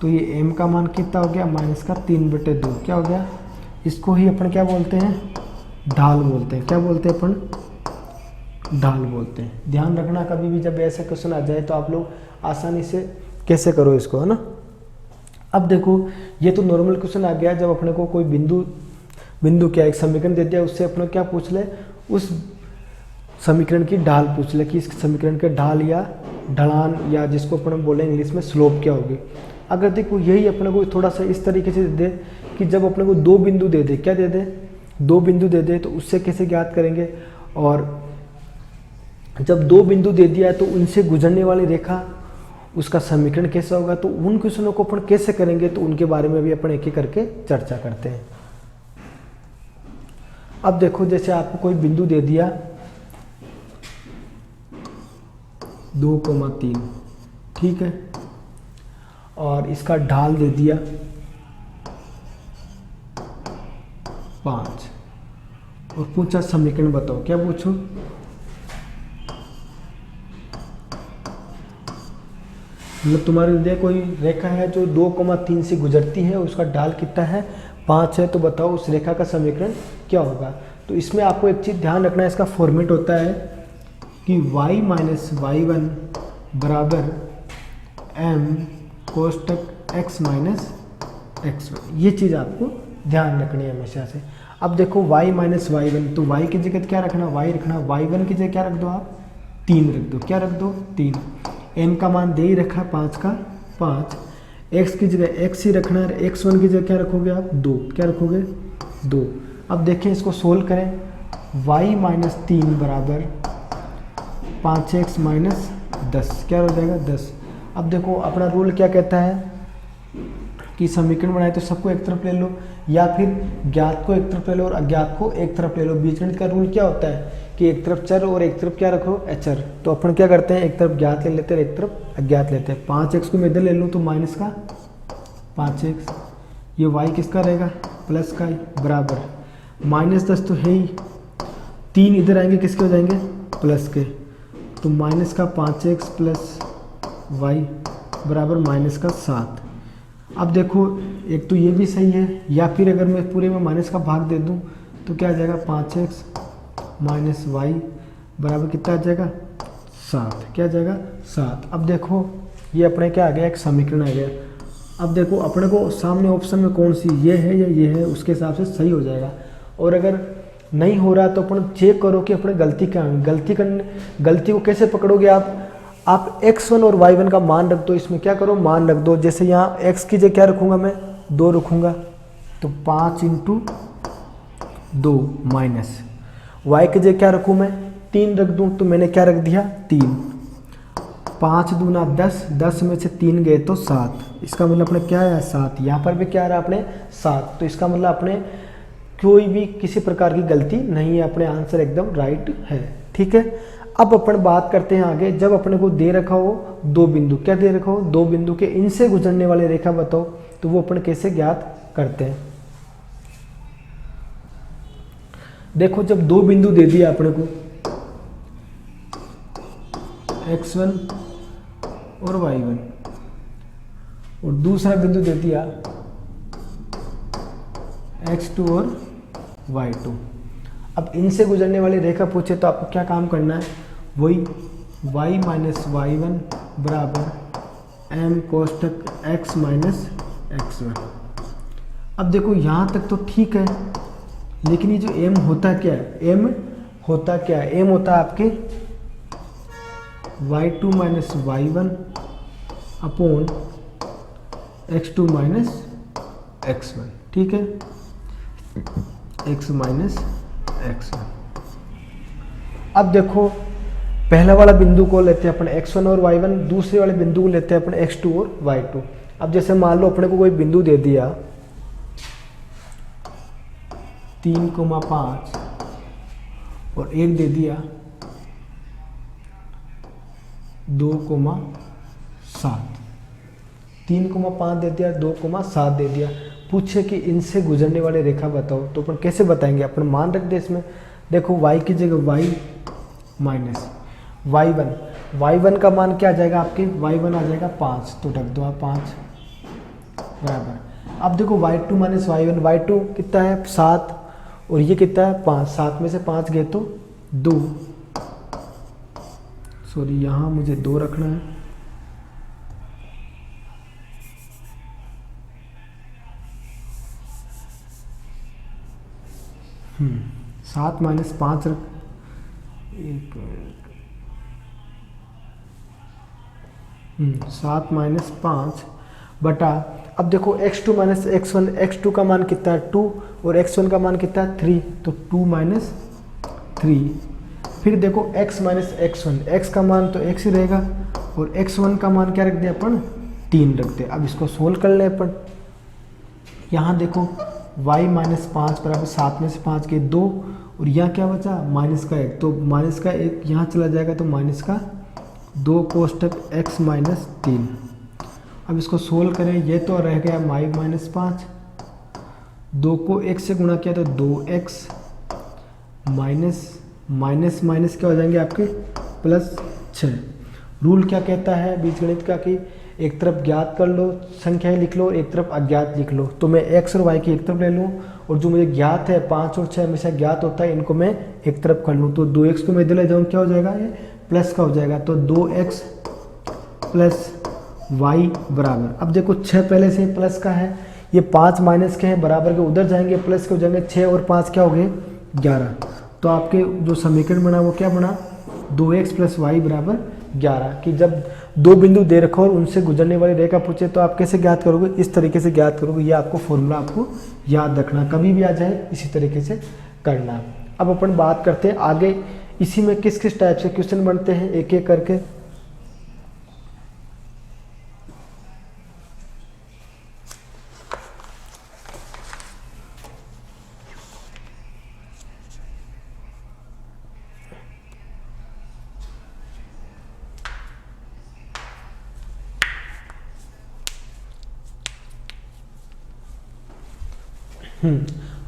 तो ये m का मान कितना हो गया, माइनस का 3/2 क्या हो गया। इसको ही अपन क्या बोलते हैं, ढाल बोलते हैं। क्या बोलते हैं अपन, ढाल बोलते हैं। ध्यान रखना कभी भी जब ऐसा क्वेश्चन आ जाए तो आप लोग आसानी से कैसे करो इसको, है ना। अब देखो ये तो नॉर्मल क्वेश्चन आ गया, जब अपने को कोई बिंदु क्या एक समीकरण दे दिया, उससे अपने क्या पूछ ले, उस समीकरण की ढाल पूछ ले कि इस समीकरण के ढाल या ढलान या जिसको अपन बोले इंग्लिश में स्लोप क्या होगी। अगर देखो यही अपने को थोड़ा सा इस तरीके से दे कि जब अपने को 2 बिंदु दे दे, क्या दे दे, 2 बिंदु दे दे, तो उससे कैसे ज्ञात करेंगे। और जब 2 बिंदु दे दिया है तो उनसे गुजरने वाली रेखा उसका समीकरण कैसा होगा, तो उन क्वेश्चनों को अपन कैसे करेंगे, तो उनके बारे में भी अपन एक एक करके चर्चा करते हैं। अब देखो जैसे आपको कोई बिंदु दे दिया 2,3, ठीक है, और इसका ढाल दे दिया 5 और पूछा समीकरण बताओ। क्या पूछो, मतलब तुम्हारे लिए कोई रेखा है जो 2,3 से गुजरती है, उसका ढाल कितना है, 5 है, तो बताओ उस रेखा का समीकरण क्या होगा। तो इसमें आपको एक चीज़ ध्यान रखना है, इसका फॉर्मेट होता है कि y माइनस y1 बराबर m कोष्टक x माइनस x1। ये चीज़ आपको ध्यान रखनी है हमेशा से। अब देखो y माइनस y1, तो y की जगह क्या रखना, y रखना, y1 की जगह क्या रख दो आप, 3 रख दो। क्या रख दो, 3। m का मान दे ही रखा 5 का 5, x की जगह x ही रखना है, x1 की जगह क्या रखोगे आप, 2। क्या रखोगे, 2। अब देखें इसको सोल्व करें, y माइनस 3 बराबर 5x माइनस 10, क्या हो जाएगा 10। अब देखो अपना रूल क्या कहता है कि समीकरण बनाए तो सबको एक तरफ ले लो, या फिर ज्ञात को एक तरफ ले लो और अज्ञात को एक तरफ ले लो। बीजगणित का रूल क्या होता है कि एक तरफ चर और एक तरफ क्या रखो, अचर। तो अपन क्या करते हैं, एक तरफ ज्ञात ले लेते हैं, एक तरफ अज्ञात लेते हैं। 5x को मैं इधर ले लूँ तो माइनस का 5x, ये y किसका रहेगा, प्लस का ही, बराबर माइनस 10 तो है ही, 3 इधर आएंगे किसके हो जाएंगे, प्लस के, तो माइनस का 5x प्लस y बराबर माइनस का 7। अब देखो एक तो ये भी सही है, या फिर अगर मैं पूरे में माइनस का भाग दे दूं तो क्या आ जाएगा, 5x माइनस y बराबर कितना आ जाएगा, 7। क्या आ जाएगा, 7। अब देखो ये अपने क्या आ गया, एक समीकरण आ गया। अब देखो अपने को सामने ऑप्शन में कौन सी ये है या ये है, उसके हिसाब से सही हो जाएगा। और अगर नहीं हो रहा तो अपन चेक करो कि अपने गलती क्या है। गलती को कैसे पकड़ोगे आप x1 और y1 का मान रख दो, इसमें क्या करो, मान रख दो। जैसे यहाँ x की जगह क्या रखूँगा मैं, 2 रखूँगा, तो 5 × 2 माइनस y की जगह क्या रखूँ मैं, 3 रख दूँ, तो मैंने क्या रख दिया, 3। 5 दूना 10, 10 में से 3 गए तो 7। इसका मतलब अपने क्या है, 7। यहाँ पर भी क्या आ रहा है अपने 7, तो इसका मतलब अपने कोई भी किसी प्रकार की गलती नहीं है, अपने आंसर एकदम राइट है, ठीक है। अब अपन बात करते हैं आगे, जब अपने को दे रखा हो 2 बिंदु, क्या दे रखा हो, 2 बिंदु के इनसे गुजरने वाली रेखा बताओ, तो वो अपन कैसे ज्ञात करते हैं। देखो जब 2 बिंदु दे दिया अपने को, x1 और y1, और दूसरा बिंदु दे दिया x2 और y2। अब इनसे गुजरने वाली रेखा पूछे तो आपको क्या काम करना है, वही y माइनस y1 बराबर m कोष्टक x माइनस x1। अब देखो यहाँ तक तो ठीक है, लेकिन ये जो m होता क्या है, m होता क्या है, m होता है आपके y2 minus y1 upon x2 minus x1, ठीक है, x माइनस x1। अब देखो पहला वाला बिंदु को लेते हैं अपन x1 और y1, दूसरे वाले बिंदु को लेते हैं अपन x2 और y2। अब जैसे मान लो अपने को कोई बिंदु दे दिया 3,5 और एक दे दिया 2,7, 3,5 दे दिया, 2,7 दे दिया, पूछे कि इनसे गुजरने वाली रेखा बताओ, तो अपन कैसे बताएंगे, अपन मान रख दे इसमें। देखो y की जगह y माइनस y1 का मान क्या आ जाएगा आपके, y1 आ जाएगा 5, तो रख दो आप 5 बराबर। अब देखो y2 माइनस y2 कितना है 7 और ये कितना है 5, 7 में से 5 गए तो 2, सॉरी यहाँ मुझे 2 रखना है, सात माइनस 5 रख, 7 माइनस 5 बटा, अब देखो x2 माइनस x1, x2 का मान कितना है 2 और x1 का मान कितना है 3, तो 2 माइनस 3। फिर देखो x माइनस x1, x का मान तो x ही रहेगा और x1 का मान क्या रख दिया अपन 3 रख दिया। अब इसको सोल्व कर ले अपन, यहाँ देखो y माइनस 5 बराबर 7 में से 5 के 2 और यहाँ क्या बचा माइनस का 1, तो माइनस का 1 यहाँ चला जाएगा तो माइनस का 2 कोष्टक x माइनस 3। अब इसको सोल्व करें, ये तो रह गया y माइनस 5, 2 को 1 से गुणा किया तो 2x माइनस माइनस क्या हो जाएंगे आपके प्लस 6। रूल क्या कहता है बीजगणित का कि एक तरफ ज्ञात कर लो संख्याएं लिख लो और एक तरफ अज्ञात लिख लो। तो मैं x और y की एक तरफ ले लूँ और जो मुझे ज्ञात है 5 और 6 हमेशा ज्ञात होता है, इनको मैं एक तरफ कर लूँ, तो 2x को मैं इधर ले जाऊँ क्या हो जाएगा ये प्लस का हो जाएगा, तो 2x प्लस y बराबर। अब देखो 6 पहले से प्लस का है, ये 5 माइनस के हैं बराबर के उधर जाएंगे प्लस के हो जाएंगे, 6 और 5 क्या हो गए 11। तो आपके जो समीकरण बना वो क्या बना 2x प्लस y बराबर 11। कि जब दो बिंदु दे रखो और उनसे गुजरने वाली रेखा पूछे तो आप कैसे ज्ञात करोगे, इस तरीके से ज्ञात करोगे। ये आपको फॉर्मूला आपको याद रखना, कभी भी आ जाए इसी तरीके से करना। अब अपन बात करते हैं आगे, इसी में किस किस टाइप से क्वेश्चन बनते हैं एक एक करके।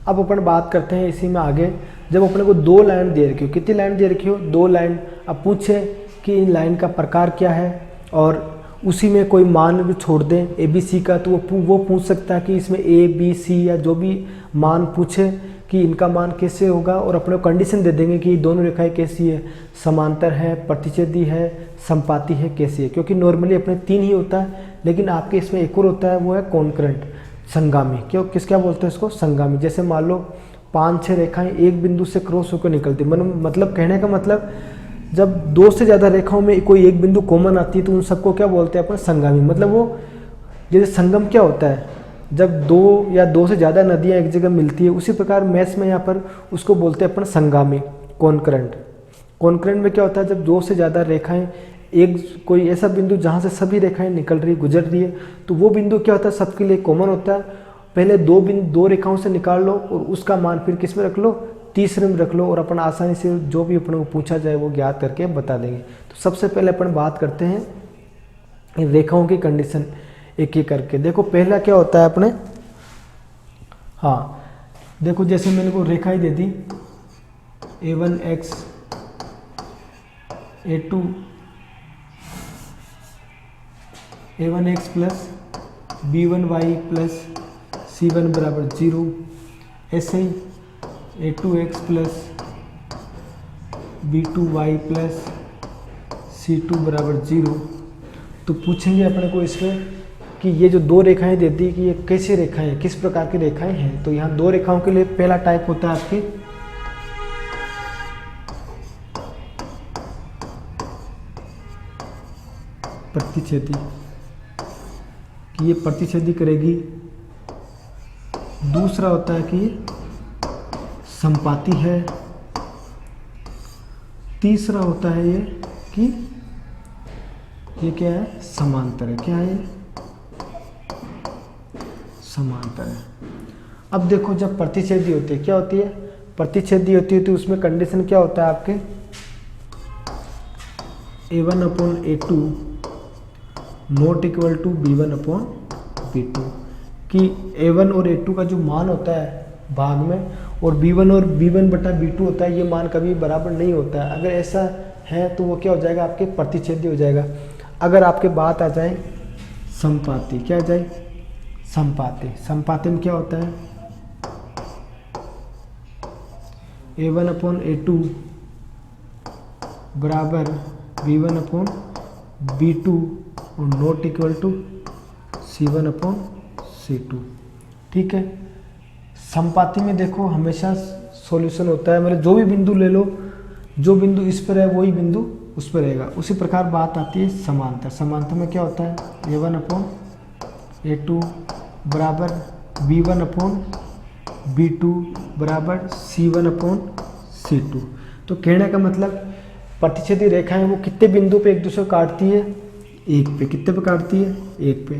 अब अपन बात करते हैं इसी में आगे, जब अपने को 2 लाइन दे रखी हो, कितनी लाइन दे रखी हो 2 लाइन, अब पूछे कि इन लाइन का प्रकार क्या है और उसी में कोई मान भी छोड़ दें ए बी सी का, तो वो पूछ सकता है कि इसमें ए बी सी या जो भी मान पूछे कि इनका मान कैसे होगा, और अपने को कंडीशन दे देंगे कि दोनों रेखाएं कैसी है, समांतर है, प्रतिच्छेदी है, संपाती है, कैसी है। क्योंकि नॉर्मली अपने 3 ही होता है, लेकिन आपके इसमें एक और होता है वो है कॉन्करेंट, संगामी। क्यों क्या बोलते हैं इसको संगामी। जैसे मान लो 5-6 रेखाएं एक बिंदु से क्रॉस होकर निकलती, मतलब कहने का मतलब जब 2 से ज़्यादा रेखाओं में कोई एक बिंदु कॉमन आती है तो उन सबको क्या बोलते हैं अपन संगामी। मतलब वो जैसे संगम क्या होता है, जब 2 या 2 से ज़्यादा नदियाँ एक जगह मिलती है, उसी प्रकार मैथ्स में यहाँ पर उसको बोलते हैं अपन संगामी कॉन्करेंट। कॉन्करेंट में क्या होता है, जब 2 से ज़्यादा रेखाएं एक कोई ऐसा बिंदु जहाँ से सभी रेखाएं निकल रही गुजर रही है, तो वो बिंदु क्या होता है सबके लिए कॉमन होता है। पहले 2 रेखाओं से निकाल लो और उसका मान फिर किस में रख लो, तीसरे में रख लो, और अपन आसानी से जो भी अपन को पूछा जाए वो ज्ञात करके बता देंगे। तो सबसे पहले अपन बात करते हैं इन रेखाओं की कंडीशन एक एक करके। देखो पहला क्या होता है अपने, हाँ देखो जैसे मैंने को रेखा ही दे दी a1x a1x plus b1y plus c1 बराबर 0। ऐसे ही a2x plus b2y plus c2 बराबर 0। तो पूछेंगे अपने को इसमें कि ये जो दो रेखाएं देती है कि ये कैसी रेखाएं हैं, किस प्रकार की रेखाएं हैं। तो यहाँ दो रेखाओं के लिए पहला टाइप होता है आपकी प्रतिच्छेदी, कि ये प्रतिच्छेदी करेगी। दूसरा होता है कि संपाती है। तीसरा होता है ये कि ये क्या है, समांतर है। क्या है ये, समांतर है। अब देखो जब प्रतिच्छेदी होती है क्या होती है, प्रतिच्छेदी होती है तो उसमें कंडीशन क्या होता है आपके a1/a2 not equal to b1/b2, कि a1 और a2 का जो मान होता है भाग में और b1 और b1/b2 होता है, ये मान कभी बराबर नहीं होता है। अगर ऐसा है तो वो क्या हो जाएगा, आपके प्रतिच्छेदी हो जाएगा। अगर आपके बात आ जाए संपाती, क्या आ जाए, संपाती। संपाती में क्या होता है a1/a2 बराबर b1/b2 और नॉट इक्वल टू c1/c2। ठीक है। संपाती में देखो हमेशा सॉल्यूशन होता है, मतलब जो भी बिंदु ले लो, जो बिंदु इस पर है वही बिंदु उस पर रहेगा। उसी प्रकार बात आती है समांतर। समांतर में क्या होता है a1/a2 बराबर b1/b2 बराबर c1/c2। तो कहने का मतलब प्रतिच्छेदी रेखाएं वो कितने बिंदु पे एक दूसरे को काटती है, एक पे। कितने पे काटती है, एक पे।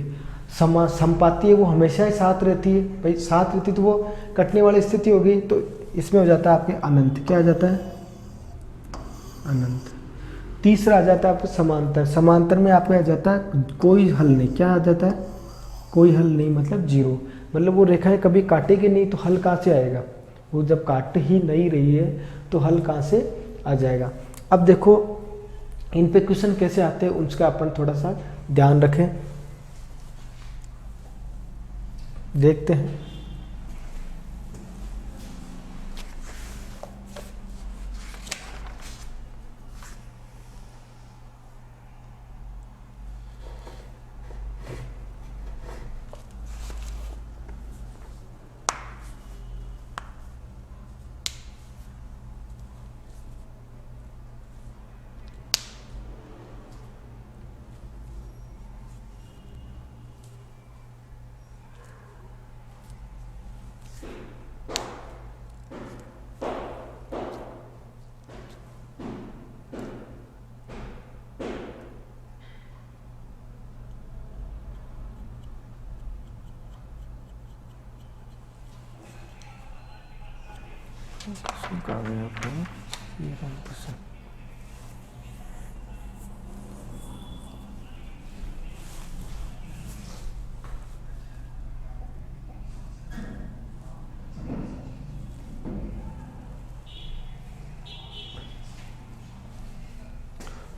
संपाती है वो हमेशा ही साथ रहती है। भाई साथ रहती तो वो कटने वाली स्थिति होगी, तो इसमें हो जाता है आपके अनंत। क्या आ जाता है, अनंत। तीसरा आ जाता है आपका समांतर। समांतर में आपका आ जाता है कोई हल नहीं। क्या आ जाता है, कोई हल नहीं, मतलब जीरो। मतलब वो रेखाएं कभी काटेगी नहीं तो हल कहाँ से आएगा, वो जब काट ही नहीं रही है तो हल कहाँ से आ जाएगा। अब देखो इन पे क्वेश्चन कैसे आते हैं उसका अपन थोड़ा सा ध्यान रखें, देखते हैं।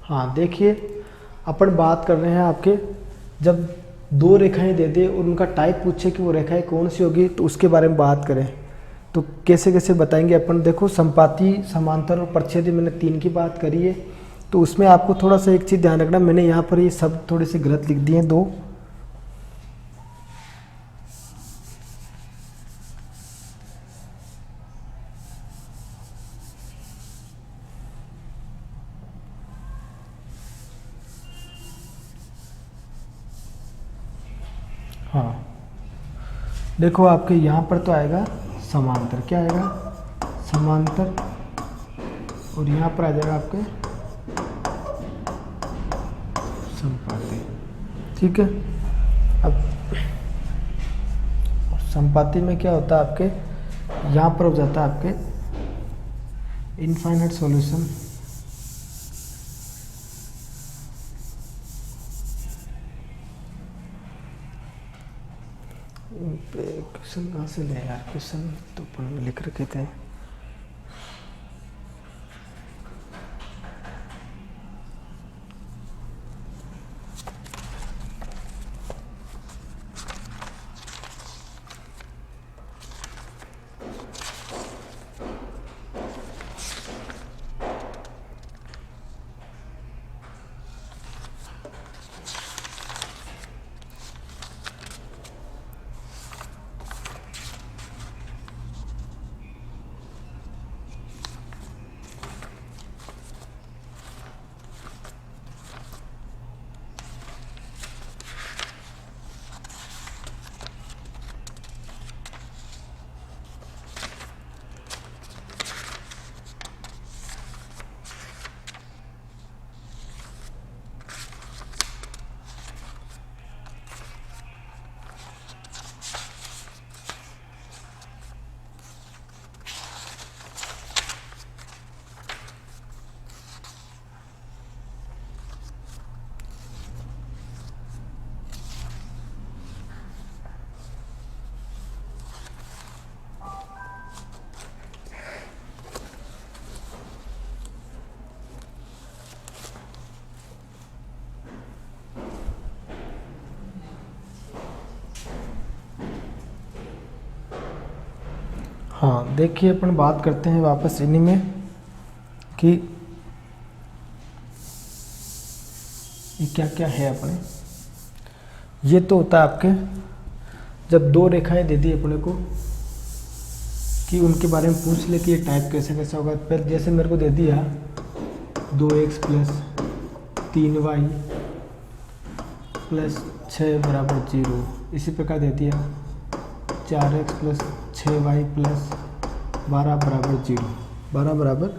हाँ देखिए, अपन बात कर रहे हैं आपके जब दो रेखाएं दे दे और उनका टाइप पूछे कि वो रेखाएं कौन सी होगी, तो उसके बारे में बात करें तो कैसे कैसे बताएंगे अपन। देखो संपाती, समांतर और प्रतिच्छेदी मैंने तीन की बात करी है, तो उसमें आपको थोड़ा सा एक चीज़ ध्यान रखना, मैंने यहाँ पर ये सब थोड़े से गलत लिख दिए हैं दो। हाँ देखो आपके यहाँ पर तो आएगा समांतर। क्या आएगा, समांतर। और यहाँ पर आ जाएगा आपके संपाती। ठीक है। अब संपाती में क्या होता है आपके, यहाँ पर हो जाता है आपके इनफाइनाइट सॉल्यूशन। क्वेश्चन कहाँ से ले यार, क्वेश्चन तो अपन लिख रखे थे। हाँ देखिए, अपन बात करते हैं वापस इन्हीं में कि ये क्या क्या है अपने। ये तो होता है आपके जब दो रेखाएं दे दी अपने को कि उनके बारे में पूछ ले कि ये टाइप कैसे कैसे होगा। पहले जैसे मेरे को दे दिया 2x प्लस 3y प्लस 6 बराबर 0। इसी प्रकार दे दिया 4x प्लस 6y प्लस 12 बराबर 0, 12 बराबर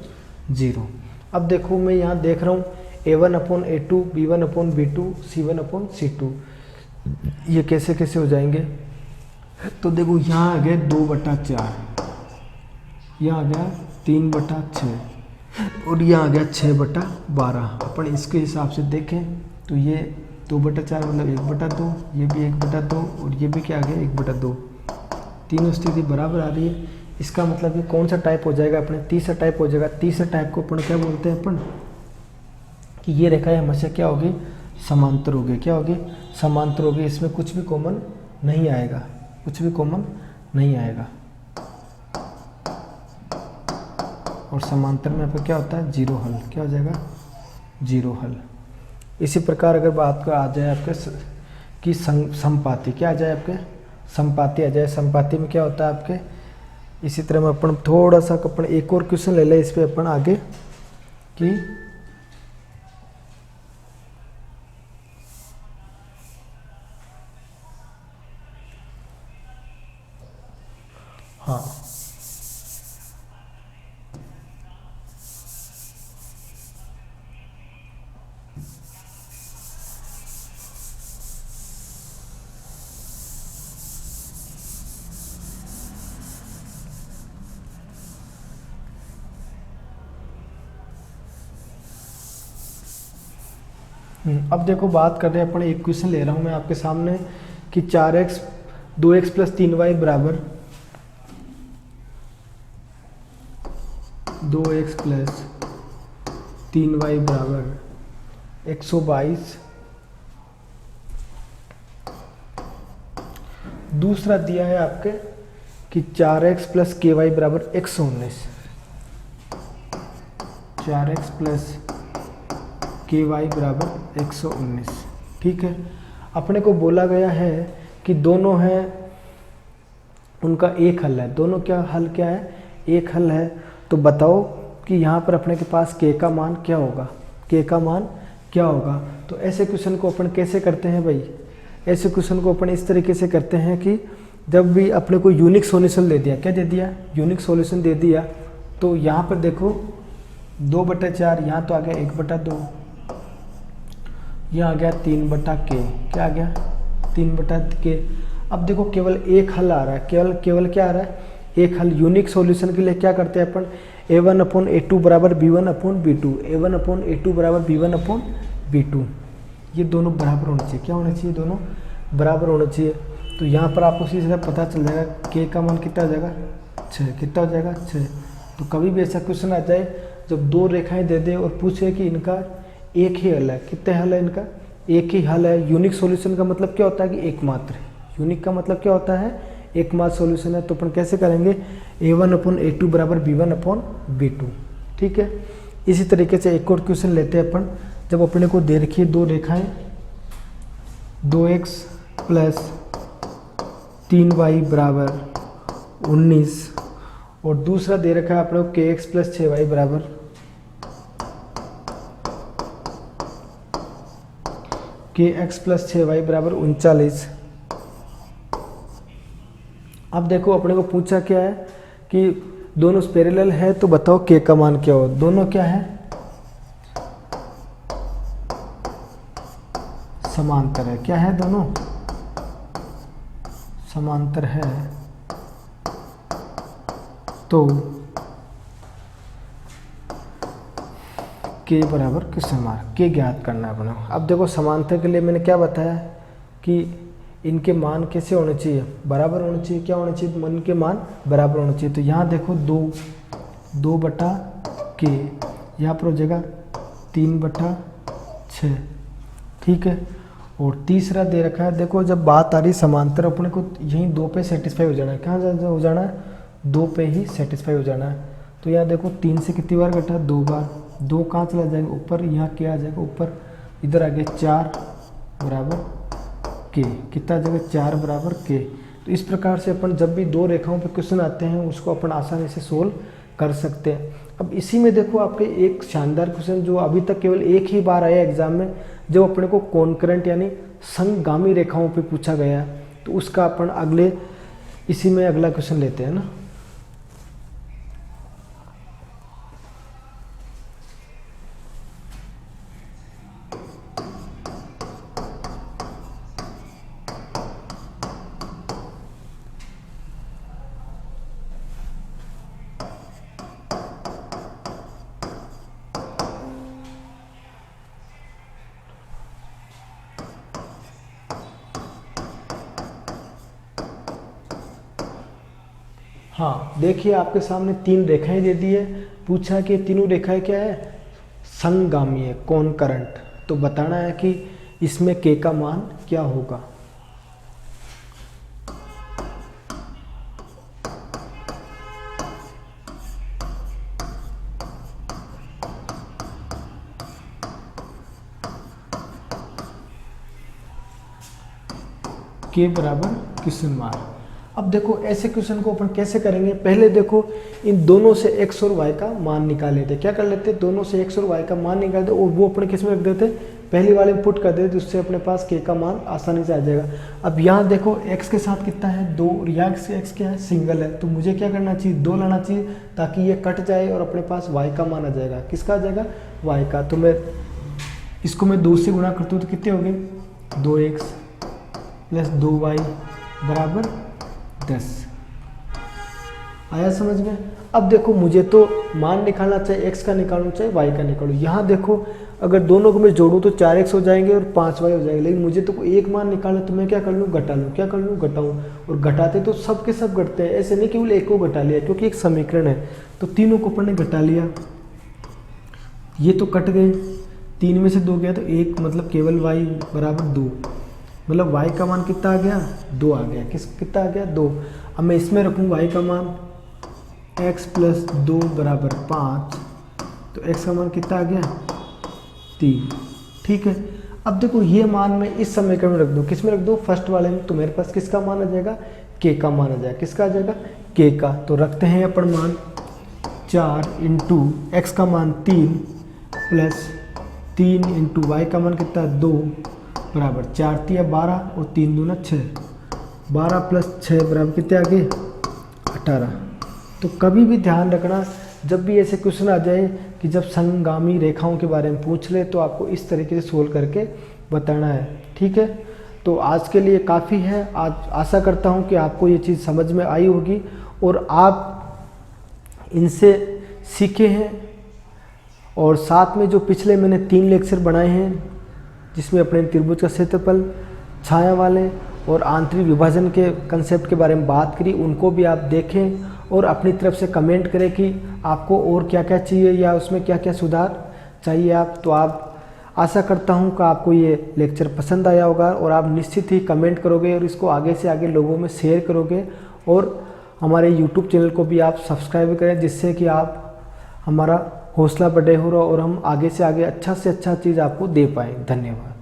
0। अब देखो मैं यहाँ देख रहा हूँ a1/a2, b1/b2, c1/c2। ये कैसे कैसे हो जाएंगे। तो देखो यहाँ आ गया 2/4, यहाँ आ गया 3/6 और यहाँ आ गया 6/12। अपन इसके हिसाब से देखें तो ये 2/4 मतलब 1/2, ये भी 1/2 और ये भी क्या आ गया 1/2। तीनों स्थिति बराबर आ रही है। इसका मतलब ये कौन सा टाइप हो जाएगा अपने, तीसरा टाइप हो जाएगा। तीसरा टाइप को अपन क्या बोलते हैं अपन कि ये रेखाएं हमेशा क्या होगी, समांतर होगी। क्या होगी, समांतर होगी। इसमें कुछ भी कॉमन नहीं आएगा, कुछ भी कॉमन नहीं आएगा। और समांतर में आपका क्या होता है, जीरो हल। क्या हो जाएगा, जीरो हल। इसी प्रकार अगर बात को आ जाए आपके कि समपाती, क्या आ जाए आपके, समपाती आ जाए। समपाती में क्या होता है आपके, इसी तरह में अपन थोड़ा सा अपन एक और क्वेश्चन ले लें इस पे अपन आगे कि हाँ अब देखो बात कर रहे हैं अपन, एक क्वेश्चन ले रहा हूं मैं आपके सामने कि 4x 2x प्लस 3y बराबर 2x प्लस 3y बराबर 122। दूसरा दिया है आपके कि 4x प्लस ky बराबर 119। 4x प्लस ky बराबर 119। ठीक है, अपने को बोला गया है कि दोनों हैं, उनका एक हल है। दोनों क्या हल क्या है, एक हल है। तो बताओ कि यहाँ पर अपने के पास k का मान क्या होगा, k का मान क्या होगा। तो ऐसे क्वेश्चन को अपन कैसे करते हैं भाई, ऐसे क्वेश्चन को अपन इस तरीके से करते हैं कि जब भी अपने को यूनिक सॉल्यूशन दे दिया, क्या दे दिया, यूनिक सॉल्यूशन दे दिया, तो यहाँ पर देखो 2/4, यहाँ तो आ गया 1/2, यहाँ आ गया 3/k। क्या आ गया, 3/k। अब देखो केवल एक हल आ रहा है, केवल क्या आ रहा है, एक हल। यूनिक सॉल्यूशन के लिए क्या करते हैं अपन, a1/a2 बराबर b1/b2, a1/a2 बराबर b1/b2। ये दोनों बराबर होने चाहिए। क्या होना चाहिए, दोनों बराबर होना चाहिए। तो यहाँ पर आपको सीधे पता चल जाएगा k का मान कितना हो जाएगा, 6। कितना हो जाएगा, 6। तो कभी भी ऐसा क्वेश्चन आ जाए जब दो रेखाएं दे दे और पूछे कि इनका एक ही हल है, कितने हल है इनका, एक ही हल है। यूनिक सॉल्यूशन का मतलब क्या होता है कि एकमात्र। यूनिक का मतलब क्या होता है, एकमात्र सॉल्यूशन है। तो अपन कैसे करेंगे, a1/a2 बराबर b1/b2। ठीक है, इसी तरीके से एक और क्वेश्चन लेते हैं अपन। जब अपने को दे रखी है दो रेखाएं 2x प्लस 3y बराबर 19 और दूसरा दे रखा है अपने को kx प्लस 6y बराबर kx प्लस 6y बराबर 39। अब देखो अपने को पूछा क्या है कि दोनों पैरेलल है, तो बताओ k का मान क्या हो। दोनों क्या है, समांतर है। क्या है, दोनों समांतर है। तो k बराबर किस समान, k ज्ञात करना है अपने। अब देखो समांतर के लिए मैंने क्या बताया कि इनके मान कैसे होने चाहिए, बराबर होने चाहिए। क्या होने चाहिए, मन के मान बराबर होने चाहिए। तो यहाँ देखो 2/k, यहाँ पर हो जाएगा 3/6। ठीक है, और तीसरा दे रखा है, देखो जब बात आ रही समांतर अपने को यहीं 2 पे सेटिस्फाई हो जाना है। कहाँ हो जाना है, 2 पे ही सेटिस्फाई हो जाना है। तो यहाँ देखो 3 से कितनी बार घटा, 2 बार, 2 कहाँ चला जाएगा ऊपर, यहाँ क्या आ जाएगा ऊपर, इधर आ गया 4 बराबर के, कितना आ जाएगा 4 बराबर के। तो इस प्रकार से अपन जब भी 2 रेखाओं पे क्वेश्चन आते हैं उसको अपन आसानी से सोल्व कर सकते हैं। अब इसी में देखो आपके एक शानदार क्वेश्चन जो अभी तक केवल एक ही बार आया एग्जाम में, जो अपने को कॉन्करेंट यानी संगामी रेखाओं पे पूछा गया, तो उसका अपन अगले इसी में अगला क्वेश्चन लेते हैं ना। हाँ देखिए आपके सामने 3 रेखाएं दे दी है, पूछा कि तीनों रेखाएं क्या है, संगामी है, कॉन्करेंट। तो बताना है कि इसमें के का मान क्या होगा। के बराबर क्वेश्चन मार्क। अब देखो ऐसे क्वेश्चन को अपन कैसे करेंगे, पहले देखो इन दोनों से x और y का मान निकाल लेते। क्या कर लेते, दोनों से x और y का मान निकाल देते और वो अपने किस में रख देते, पहली वाले में पुट कर देते, उससे अपने पास k का मान आसानी से आ जाएगा। अब यहाँ देखो x के साथ कितना है 2 और यहाँ x क्या है सिंगल है, तो मुझे क्या करना चाहिए 2 लाना चाहिए ताकि ये कट जाए और अपने पास y का मान आ जाएगा। किसका आ जाएगा, y का। तो मैं इसको मैं 2 से गुणा करता हूँ तो कितने हो गए 2x प्लस 2y बराबर 10। आया समझ में। अब देखो मुझे तो मान निकालना चाहिए, x का निकालूं चाहे y का निकालूं। यहाँ देखो अगर दोनों को मैं जोड़ूं तो 4x हो जाएंगे और 5y हो जाएंगे, लेकिन मुझे तो एक मान निकालना, तो मैं क्या कर लूँ घटा लूँ, क्या कर लूँ घटाऊँ। और घटाते तो सब के सब घटते हैं, ऐसे नहीं केवल एक को घटा लिया, क्योंकि एक समीकरण है तो तीनों को अपन ने घटा लिया। ये तो कट गए, 3 में से 2 गया तो 1, मतलब केवल y बराबर 2, मतलब y का मान कितना आ गया 2 आ गया। कितना आ गया 2। अब मैं इसमें रखूँ y का मान x प्लस 2 बराबर 5, तो x का मान कितना आ गया 3। ठीक है। अब देखो ये मान मैं इस समीकरण में रख दूँ, किस में रख दूँ, फर्स्ट वाले में, तो मेरे पास किसका मान आ जाएगा k का मान आ जाएगा। किसका आ जाएगा k का। तो रखते हैं अपन मान 4 इंटू x का मान 3 प्लस 3 इंटू y का मान कितना 2 बराबर 4 3 12 और 3 दूना 6, 12 प्लस 6 बराबर कितने आ गए 18। तो कभी भी ध्यान रखना जब भी ऐसे क्वेश्चन आ जाए कि जब संगामी रेखाओं के बारे में पूछ ले तो आपको इस तरीके से सोल्व करके बताना है। ठीक है। तो आज के लिए काफ़ी है। आज आशा करता हूँ कि आपको ये चीज़ समझ में आई होगी और आप इनसे सीखे हैं। और साथ में जो पिछले मैंने 3 लेक्चर बनाए हैं जिसमें अपने त्रिभुज का क्षेत्रफल, छाया वाले और आंतरिक विभाजन के कंसेप्ट के बारे में बात करी, उनको भी आप देखें और अपनी तरफ से कमेंट करें कि आपको और क्या क्या चाहिए या उसमें क्या क्या सुधार चाहिए आप। तो आप आशा करता हूं कि आपको ये लेक्चर पसंद आया होगा और आप निश्चित ही कमेंट करोगे और इसको आगे से आगे लोगों में शेयर करोगे और हमारे यूट्यूब चैनल को भी आप सब्सक्राइब करें, जिससे कि आप हमारा हौसला बढ़े हो और हम आगे से आगे अच्छा से अच्छा चीज़ आपको दे पाएँ। धन्यवाद।